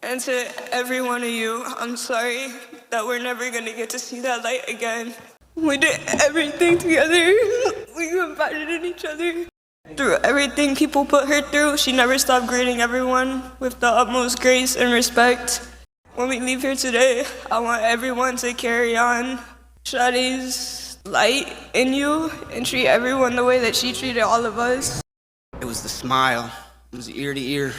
And to every one of you, I'm sorry that we're never gonna get to see that light again. We did everything together. We confided in each other. Through everything people put her through, she never stopped greeting everyone with the utmost grace and respect. When we leave here today, I want everyone to carry on Sade's light in you and treat everyone the way that she treated all of us. It was the smile. It was ear to ear.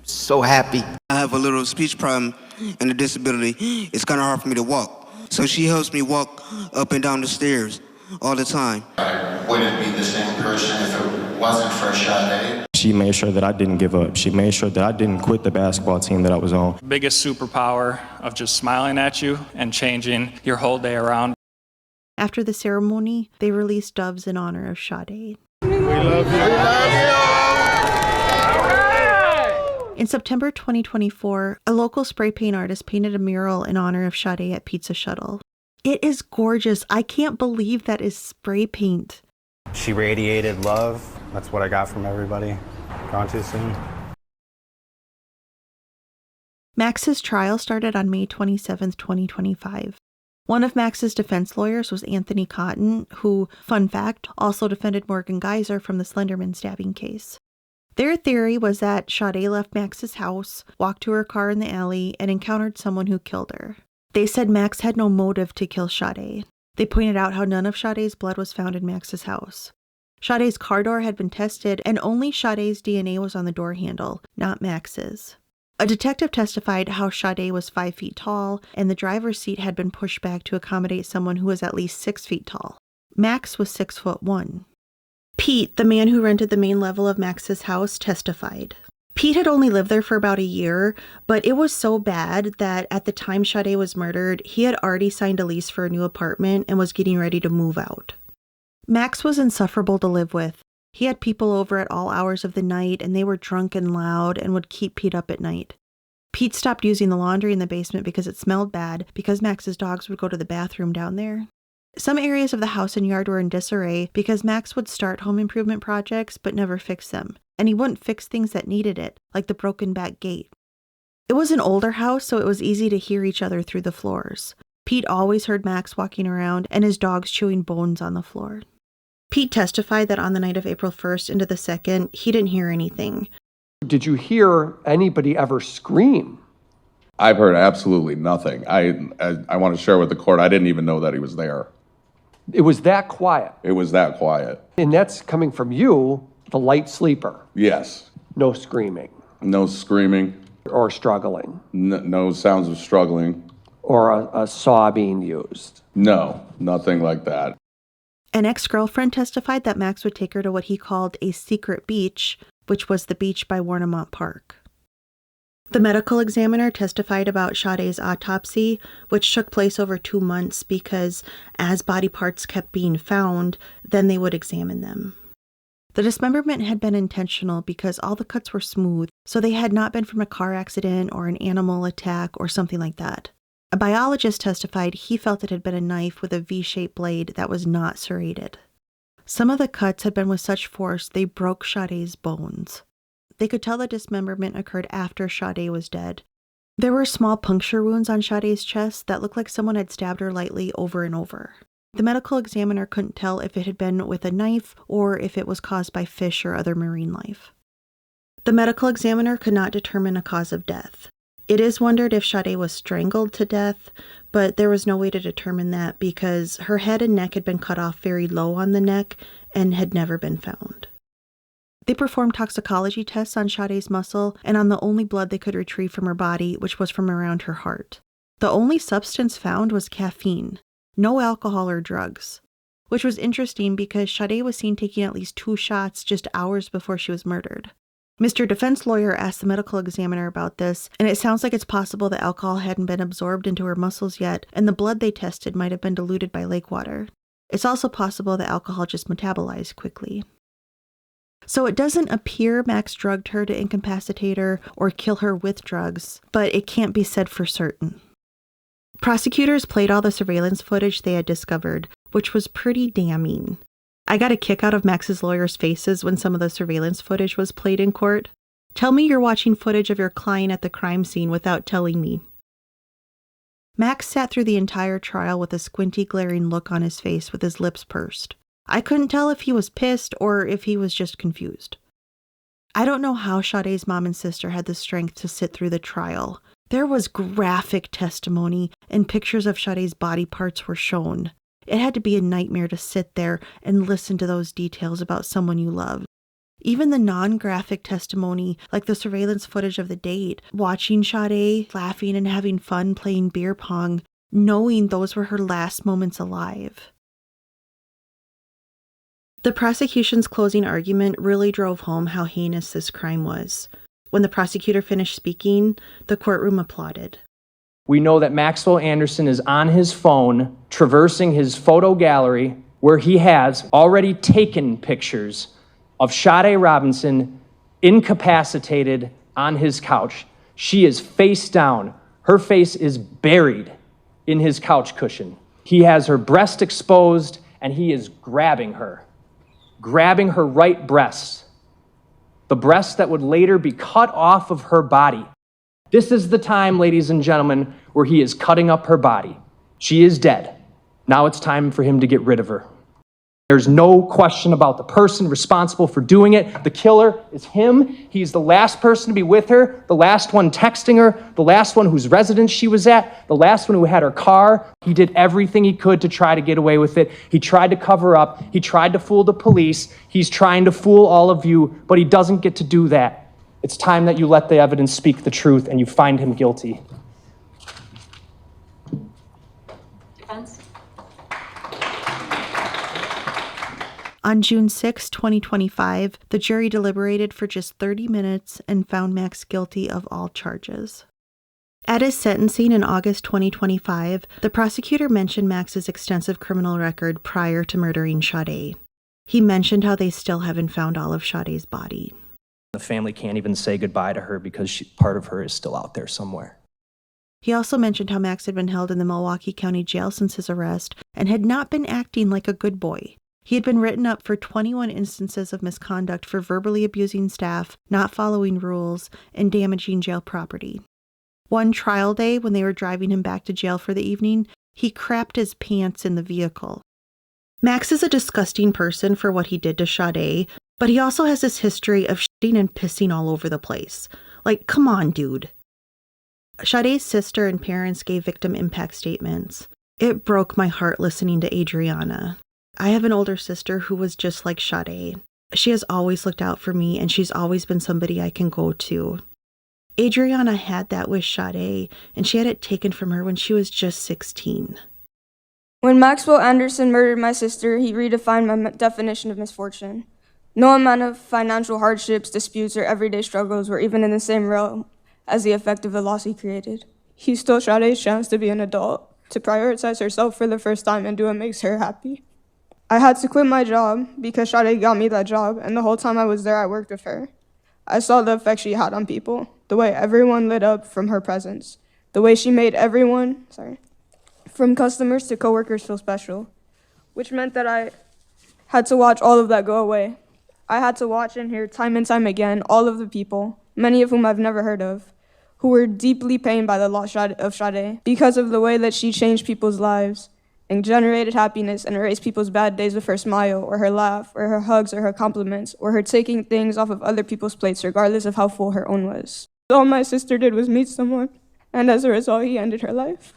So happy. I have a little speech problem and a disability. It's kind of hard for me to walk. So she helps me walk up and down the stairs all the time. I wouldn't be the same person if it wasn't for Sade. She made sure that I didn't give up. She made sure that I didn't quit the basketball team that I was on. Biggest superpower of just smiling at you and changing your whole day around. After the ceremony, they released doves in honor of Sade. We love you. We love you. In September 2024, a local spray paint artist painted a mural in honor of Sade at Pizza Shuttle. It is gorgeous. I can't believe that is spray paint. She radiated love. That's what I got from everybody. Gone too soon. Max's trial started on May 27, 2025. One of Max's defense lawyers was Anthony Cotton, who, fun fact, also defended Morgan Geyser from the Slenderman stabbing case. Their theory was that Sade left Max's house, walked to her car in the alley, and encountered someone who killed her. They said Max had no motive to kill Sade. They pointed out how none of Sade's blood was found in Max's house. Sade's car door had been tested, and only Sade's DNA was on the door handle, not Max's. A detective testified how Sade was 5 feet tall, and the driver's seat had been pushed back to accommodate someone who was at least 6 feet tall. Max was 6'1". Pete, the man who rented the main level of Max's house, testified. Pete had only lived there for about a year, but it was so bad that at the time Sade was murdered, he had already signed a lease for a new apartment and was getting ready to move out. Max was insufferable to live with. He had people over at all hours of the night, and they were drunk and loud and would keep Pete up at night. Pete stopped using the laundry in the basement because it smelled bad, because Max's dogs would go to the bathroom down there. Some areas of the house and yard were in disarray because Max would start home improvement projects but never fix them, and he wouldn't fix things that needed it, like the broken back gate. It was an older house, so it was easy to hear each other through the floors. Pete always heard Max walking around and his dogs chewing bones on the floor. Pete testified that on the night of April 1st into the 2nd, he didn't hear anything. Did you hear anybody ever scream? I've heard absolutely nothing. I want to share with the court, I didn't even know that he was there. It was that quiet. It was that quiet. And that's coming from you, the light sleeper. Yes. No screaming. No screaming. Or struggling. No sounds of struggling. Or a saw being used. No, nothing like that. An ex-girlfriend testified that Max would take her to what he called a secret beach, which was the beach by Warnimont Park. The medical examiner testified about Sade's autopsy, which took place over 2 months because as body parts kept being found, then they would examine them. The dismemberment had been intentional because all the cuts were smooth, so they had not been from a car accident or an animal attack or something like that. A biologist testified he felt it had been a knife with a V-shaped blade that was not serrated. Some of the cuts had been with such force they broke Sade's bones. They could tell the dismemberment occurred after Sade was dead. There were small puncture wounds on Sade's chest that looked like someone had stabbed her lightly over and over. The medical examiner couldn't tell if it had been with a knife or if it was caused by fish or other marine life. The medical examiner could not determine a cause of death. It is wondered if Sade was strangled to death, but there was no way to determine that because her head and neck had been cut off very low on the neck and had never been found. They performed toxicology tests on Sade's muscle and on the only blood they could retrieve from her body, which was from around her heart. The only substance found was caffeine, no alcohol or drugs, which was interesting because Sade was seen taking at least 2 shots just hours before she was murdered. Mr. Defense Lawyer asked the medical examiner about this, and it sounds like it's possible that alcohol hadn't been absorbed into her muscles yet, and the blood they tested might have been diluted by lake water. It's also possible that alcohol just metabolized quickly. So it doesn't appear Max drugged her to incapacitate her or kill her with drugs, but it can't be said for certain. Prosecutors played all the surveillance footage they had discovered, which was pretty damning. I got a kick out of Max's lawyers' faces when some of the surveillance footage was played in court. Tell me you're watching footage of your client at the crime scene without telling me. Max sat through the entire trial with a squinty, glaring look on his face with his lips pursed. I couldn't tell if he was pissed or if he was just confused. I don't know how Sade's mom and sister had the strength to sit through the trial. There was graphic testimony and pictures of Sade's body parts were shown. It had to be a nightmare to sit there and listen to those details about someone you love. Even the non-graphic testimony, like the surveillance footage of the date, watching Sade laughing and having fun playing beer pong, knowing those were her last moments alive. The prosecution's closing argument really drove home how heinous this crime was. When the prosecutor finished speaking, the courtroom applauded. We know that Maxwell Anderson is on his phone, traversing his photo gallery, where he has already taken pictures of Sade Robinson incapacitated on his couch. She is face down. Her face is buried in his couch cushion. He has her breast exposed, and he is grabbing her right breast, the breast that would later be cut off of her body. This is the time, ladies and gentlemen, where he is cutting up her body. She is dead. Now it's time for him to get rid of her. There's no question about the person responsible for doing it. The killer is him. He's the last person to be with her, the last one texting her, the last one whose residence she was at, the last one who had her car. He did everything he could to try to get away with it. He tried to cover up. He tried to fool the police. He's trying to fool all of you, but he doesn't get to do that. It's time that you let the evidence speak the truth and you find him guilty. Defense? On June 6, 2025, the jury deliberated for just 30 minutes and found Max guilty of all charges. At his sentencing in August 2025, the prosecutor mentioned Max's extensive criminal record prior to murdering Sade. He mentioned how they still haven't found all of Sade's body. The family can't even say goodbye to her because part of her is still out there somewhere. He also mentioned how Max had been held in the Milwaukee County Jail since his arrest and had not been acting like a good boy. He had been written up for 21 instances of misconduct for verbally abusing staff, not following rules, and damaging jail property. One trial day, when they were driving him back to jail for the evening, he crapped his pants in the vehicle. Max is a disgusting person for what he did to Sade, but he also has this history of shitting and pissing all over the place. Like, come on, dude. Sade's sister and parents gave victim impact statements. It broke my heart listening to Adriana. I have an older sister who was just like Sade. She has always looked out for me, and she's always been somebody I can go to. Adriana had that with Sade, and she had it taken from her when she was just 16. When Maxwell Anderson murdered my sister, he redefined my definition of misfortune. No amount of financial hardships, disputes, or everyday struggles were even in the same realm as the effect of the loss he created. He stole Sade's chance to be an adult, to prioritize herself for the first time and do what makes her happy. I had to quit my job because Sade got me that job, and the whole time I was there, I worked with her. I saw the effect she had on people, the way everyone lit up from her presence, the way she made everyone, from customers to coworkers feel special, which meant that I had to watch all of that go away. I had to watch and hear time and time again all of the people, many of whom I've never heard of, who were deeply pained by the loss of Sade because of the way that she changed people's lives and generated happiness and erased people's bad days with her smile or her laugh or her hugs or her compliments or her taking things off of other people's plates regardless of how full her own was. All my sister did was meet someone, and as a result, he ended her life.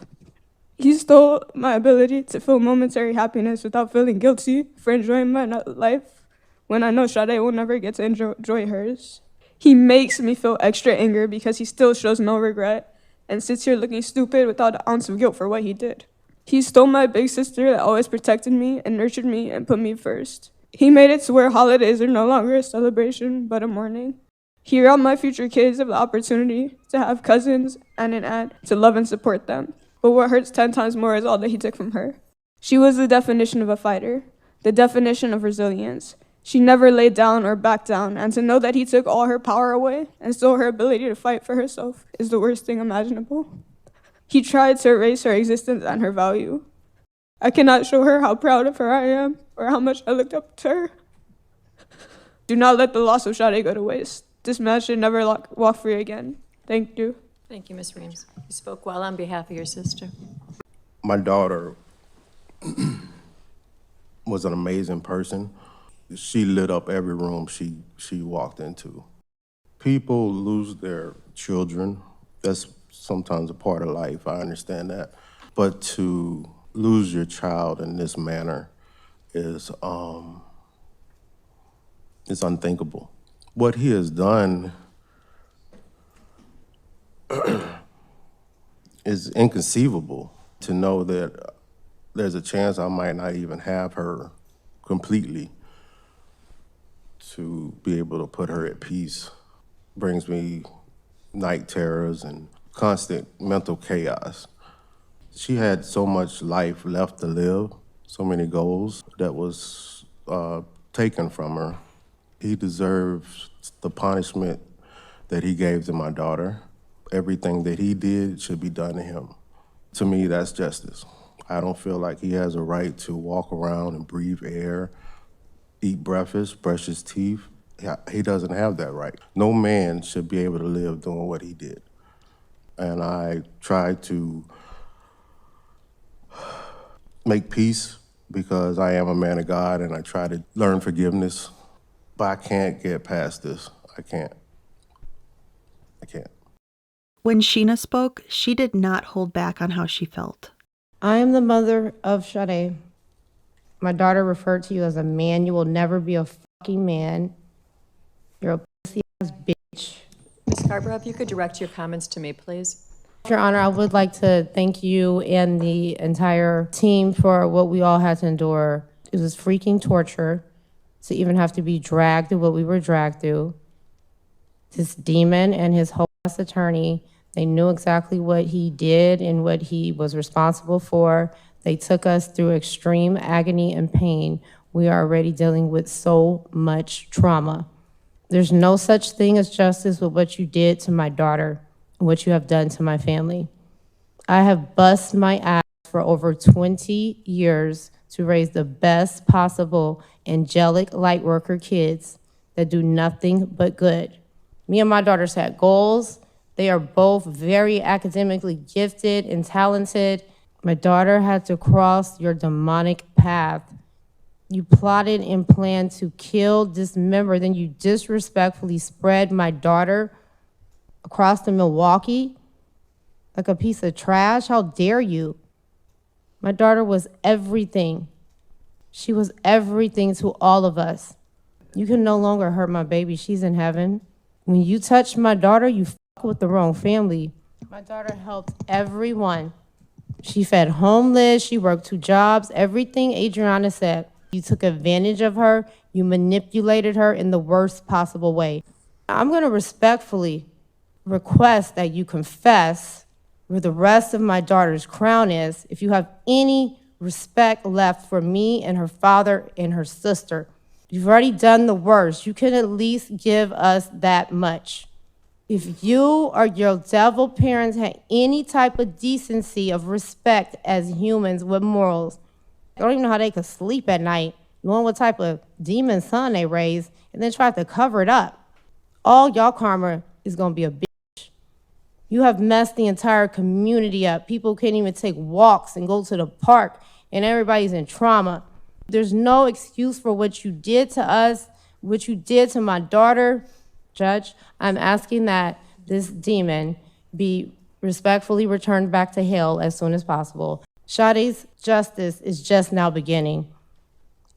He stole my ability to feel momentary happiness without feeling guilty for enjoying my life when I know Sade will never get to enjoy hers. He makes me feel extra anger because he still shows no regret and sits here looking stupid without an ounce of guilt for what he did. He stole my big sister that always protected me and nurtured me and put me first. He made it to where holidays are no longer a celebration, but a mourning. He robbed my future kids of the opportunity to have cousins and an aunt to love and support them. But what hurts 10 times more is all that he took from her. She was the definition of a fighter, the definition of resilience. She never laid down or backed down, and to know that he took all her power away and stole her ability to fight for herself is the worst thing imaginable. He tried to erase her existence and her value. I cannot show her how proud of her I am or how much I looked up to her. Do not let the loss of Sade go to waste. This man should never walk free again. Thank you. Thank you, Ms. Reams. You spoke well on behalf of your sister. My daughter was an amazing person. She lit up every room she walked into. People lose their children. That's sometimes a part of life, I understand that. But to lose your child in this manner is unthinkable. What he has done is inconceivable. To know that there's a chance I might not even have her completely, to be able to put her at peace brings me night terrors and constant mental chaos. She had so much life left to live, so many goals that was taken from her. He deserves the punishment that he gave to my daughter. Everything that he did should be done to him. To me, that's justice. I don't feel like he has a right to walk around and breathe air, eat breakfast, brush his teeth. He doesn't have that right. No man should be able to live doing what he did. And I try to make peace because I am a man of God and I try to learn forgiveness, but I can't get past this. I can't. When Sheena spoke, she did not hold back on how she felt. I am the mother of Sade. My daughter referred to you as a man. You will never be a fucking man. You're a pussy-ass bitch. Ms. Scarborough, if you could direct your comments to me, please. Your Honor, I would like to thank you and the entire team for what we all had to endure. It was freaking torture to even have to be dragged through what we were dragged through. This demon and his whole ass attorney, they knew exactly what he did and what he was responsible for. They took us through extreme agony and pain. We are already dealing with so much trauma. There's no such thing as justice with what you did to my daughter and what you have done to my family. I have bust my ass for over 20 years to raise the best possible angelic light worker kids that do nothing but good. Me and my daughters had goals. They are both very academically gifted and talented. My daughter had to cross your demonic path. You plotted and planned to kill, dismember, then you disrespectfully spread my daughter across the Milwaukee like a piece of trash. How dare you? My daughter was everything. She was everything to all of us. You can no longer hurt my baby. She's in heaven. When you touch my daughter, you fuck with the wrong family. My daughter helped everyone. She fed homeless, she worked 2 jobs, everything Adriana said. You took advantage of her, you manipulated her in the worst possible way. I'm gonna respectfully request that you confess where the rest of my daughter's crown is. If you have any respect left for me and her father and her sister. You've already done the worst. You can at least give us that much. If you or your devil parents had any type of decency of respect as humans with morals, I don't even know how they could sleep at night, knowing what type of demon son they raised, and then tried to cover it up. All y'all karma is gonna be a bitch. You have messed the entire community up. People can't even take walks and go to the park, and everybody's in trauma. There's no excuse for what you did to us, what you did to my daughter. Judge, I'm asking that this demon be respectfully returned back to hell as soon as possible. Sade's justice is just now beginning,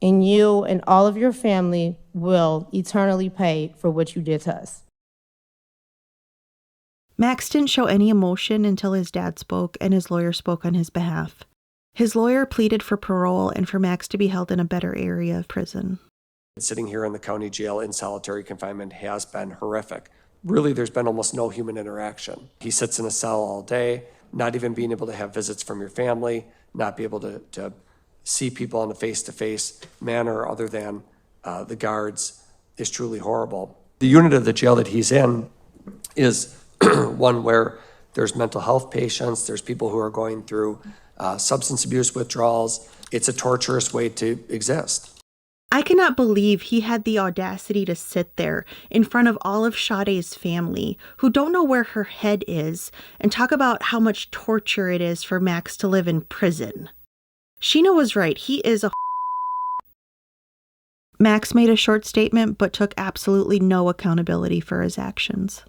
and you and all of your family will eternally pay for what you did to us. Max didn't show any emotion until his dad spoke and his lawyer spoke on his behalf. His lawyer pleaded for parole and for Max to be held in a better area of prison. Sitting here in the county jail in solitary confinement has been horrific. Really, there's been almost no human interaction. He sits in a cell all day, not even being able to have visits from your family, not be able to see people in a face-to-face manner other than the guards is truly horrible. The unit of the jail that he's in is one where there's mental health patients, there's people who are going through substance abuse withdrawals. It's a torturous way to exist. I cannot believe he had the audacity to sit there in front of all of Sade's family, who don't know where her head is, and talk about how much torture it is for Max to live in prison. Sheena was right. He is a Max made a short statement, but took absolutely no accountability for his actions.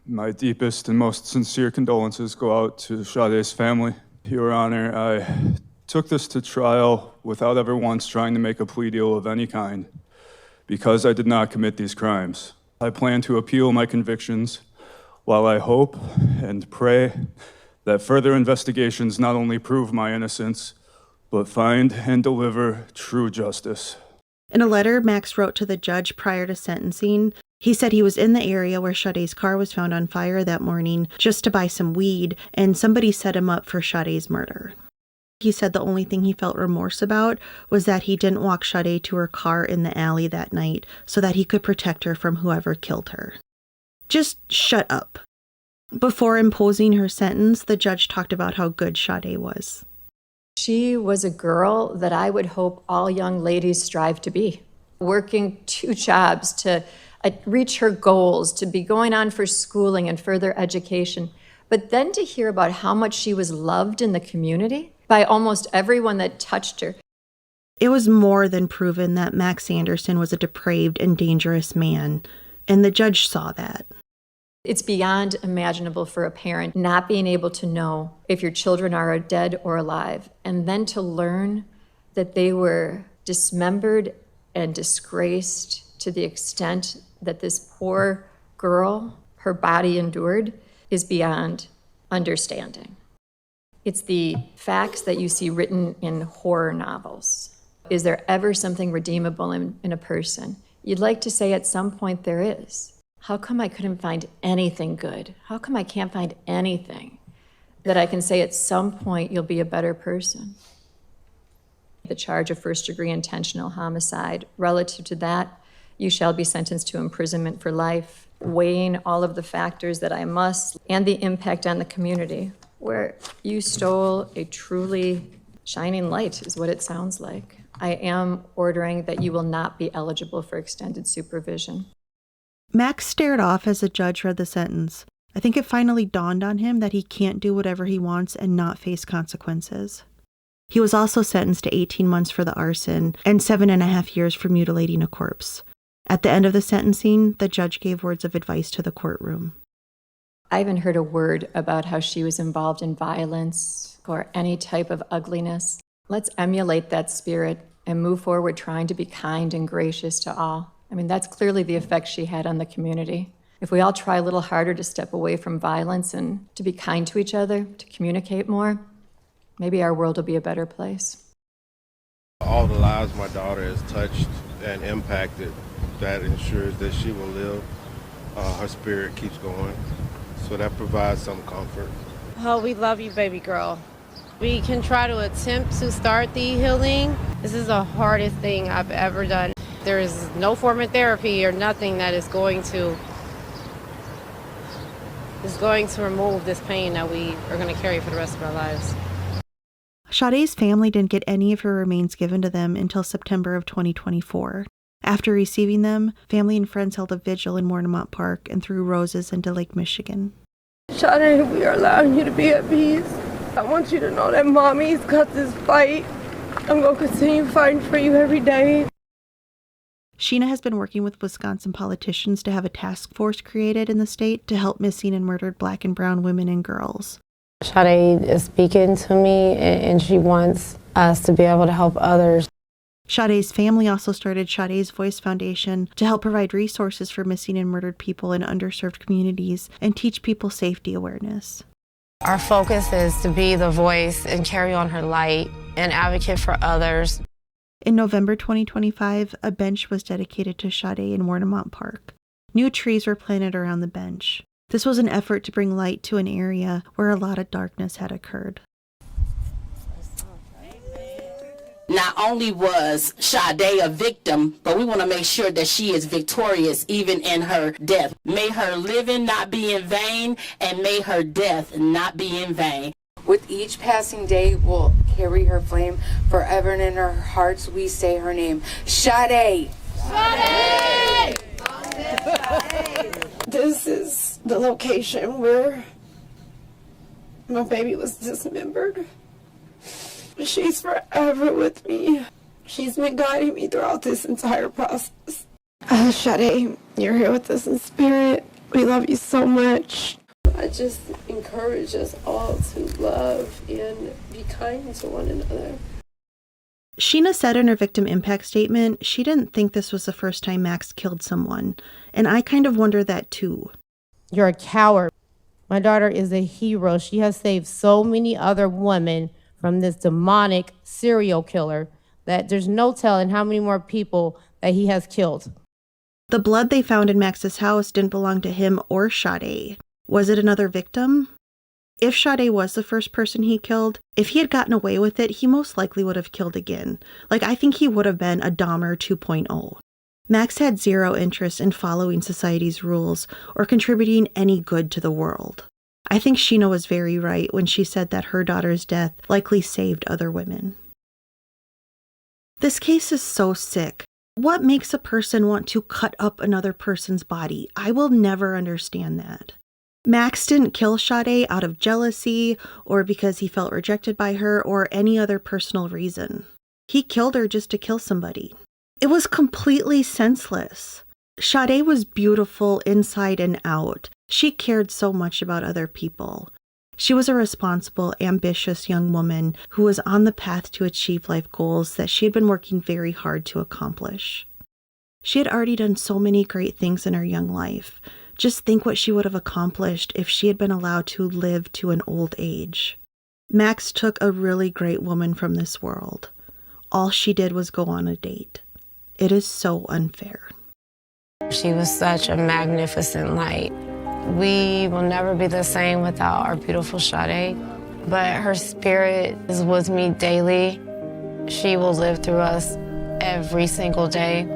My deepest and most sincere condolences go out to Sade's family. Your Honor, I took this to trial without ever once trying to make a plea deal of any kind, because I did not commit these crimes. I plan to appeal my convictions, while I hope and pray that further investigations not only prove my innocence, but find and deliver true justice. In a letter Max wrote to the judge prior to sentencing, he said he was in the area where Sade's car was found on fire that morning just to buy some weed, and somebody set him up for Sade's murder. He said the only thing he felt remorse about was that he didn't walk Sade to her car in the alley that night so that he could protect her from whoever killed her. Just shut up. Before imposing her sentence, the judge talked about how good Sade was. She was a girl that I would hope all young ladies strive to be. Working 2 jobs to reach her goals, to be going on for schooling and further education, but then to hear about how much she was loved in the community by almost everyone that touched her. It was more than proven that Max Anderson was a depraved and dangerous man, and the judge saw that. It's beyond imaginable for a parent not being able to know if your children are dead or alive, and then to learn that they were dismembered and disgraced to the extent that this poor girl, her body endured, is beyond understanding. It's the facts that you see written in horror novels. Is there ever something redeemable in a person? You'd like to say at some point there is. How come I couldn't find anything good? How come I can't find anything that I can say at some point you'll be a better person? The charge of first-degree intentional homicide, relative to that, you shall be sentenced to imprisonment for life, weighing all of the factors that I must, and the impact on the community, where you stole a truly shining light, is what it sounds like. I am ordering that you will not be eligible for extended supervision. Max stared off as the judge read the sentence. I think it finally dawned on him that he can't do whatever he wants and not face consequences. He was also sentenced to 18 months for the arson and 7.5 years for mutilating a corpse. At the end of the sentencing, the judge gave words of advice to the courtroom. I haven't heard a word about how she was involved in violence or any type of ugliness. Let's emulate that spirit and move forward trying to be kind and gracious to all. I mean, that's clearly the effect she had on the community. If we all try a little harder to step away from violence and to be kind to each other, to communicate more, maybe our world will be a better place. All the lives my daughter has touched and impacted, that ensures that she will live. Her spirit keeps going. So that provides some comfort. Oh, we love you, baby girl. We can try to attempt to start the healing. This is the hardest thing I've ever done. There is no form of therapy or nothing that is going to remove this pain that we are going to carry for the rest of our lives. Sade's family didn't get any of her remains given to them until September of 2024. After receiving them, family and friends held a vigil in Warnimont Park and threw roses into Lake Michigan. Sade, we are allowing you to be at peace. I want you to know that Mommy's got this fight. I'm going to continue fighting for you every day. Sheena has been working with Wisconsin politicians to have a task force created in the state to help missing and murdered Black and brown women and girls. Sade is speaking to me, and she wants us to be able to help others. Sade's family also started Sade's Voice Foundation to help provide resources for missing and murdered people in underserved communities and teach people safety awareness. Our focus is to be the voice and carry on her light and advocate for others. In November 2025, a bench was dedicated to Sade in Warnimont Park. New trees were planted around the bench. This was an effort to bring light to an area where a lot of darkness had occurred. Not only was Sade a victim, but we want to make sure that she is victorious even in her death. May her living not be in vain, and may her death not be in vain. With each passing day, we'll carry her flame forever, and in our hearts we say her name. Sade! Sade! This is the location where my baby was dismembered. She's forever with me. She's been guiding me throughout this entire process. Sade, you're here with us in spirit. We love you so much. I just encourage us all to love and be kind to one another. Sheena said in her victim impact statement she didn't think this was the first time Max killed someone, and I kind of wonder that too. You're a coward. My daughter is a hero. She has saved so many other women from this demonic serial killer that there's no telling how many more people that he has killed. The blood they found in Max's house didn't belong to him or Sade. Was it another victim? If Sade was the first person he killed, if he had gotten away with it, he most likely would have killed again. I think he would have been a Dahmer 2.0. Max had zero interest in following society's rules or contributing any good to the world. I think Sheena was very right when she said that her daughter's death likely saved other women. This case is so sick. What makes a person want to cut up another person's body? I will never understand that. Max didn't kill Sade out of jealousy or because he felt rejected by her or any other personal reason. He killed her just to kill somebody. It was completely senseless. Sade was beautiful inside and out. She cared so much about other people. She was a responsible, ambitious young woman who was on the path to achieve life goals that she had been working very hard to accomplish. She had already done so many great things in her young life. Just think what she would have accomplished if she had been allowed to live to an old age. Max took a really great woman from this world. All she did was go on a date. It is so unfair. She was such a magnificent light. We will never be the same without our beautiful Sade, but her spirit is with me daily. She will live through us every single day.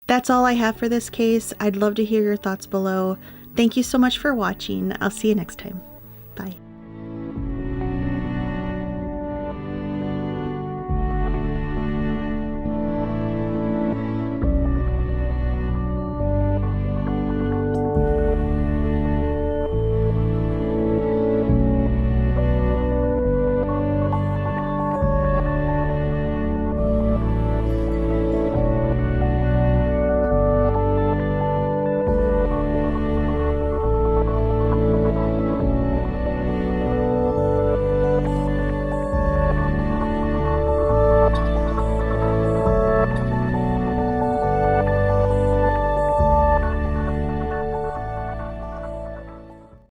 That's all I have for this case. I'd love to hear your thoughts below. Thank you so much for watching. I'll see you next time.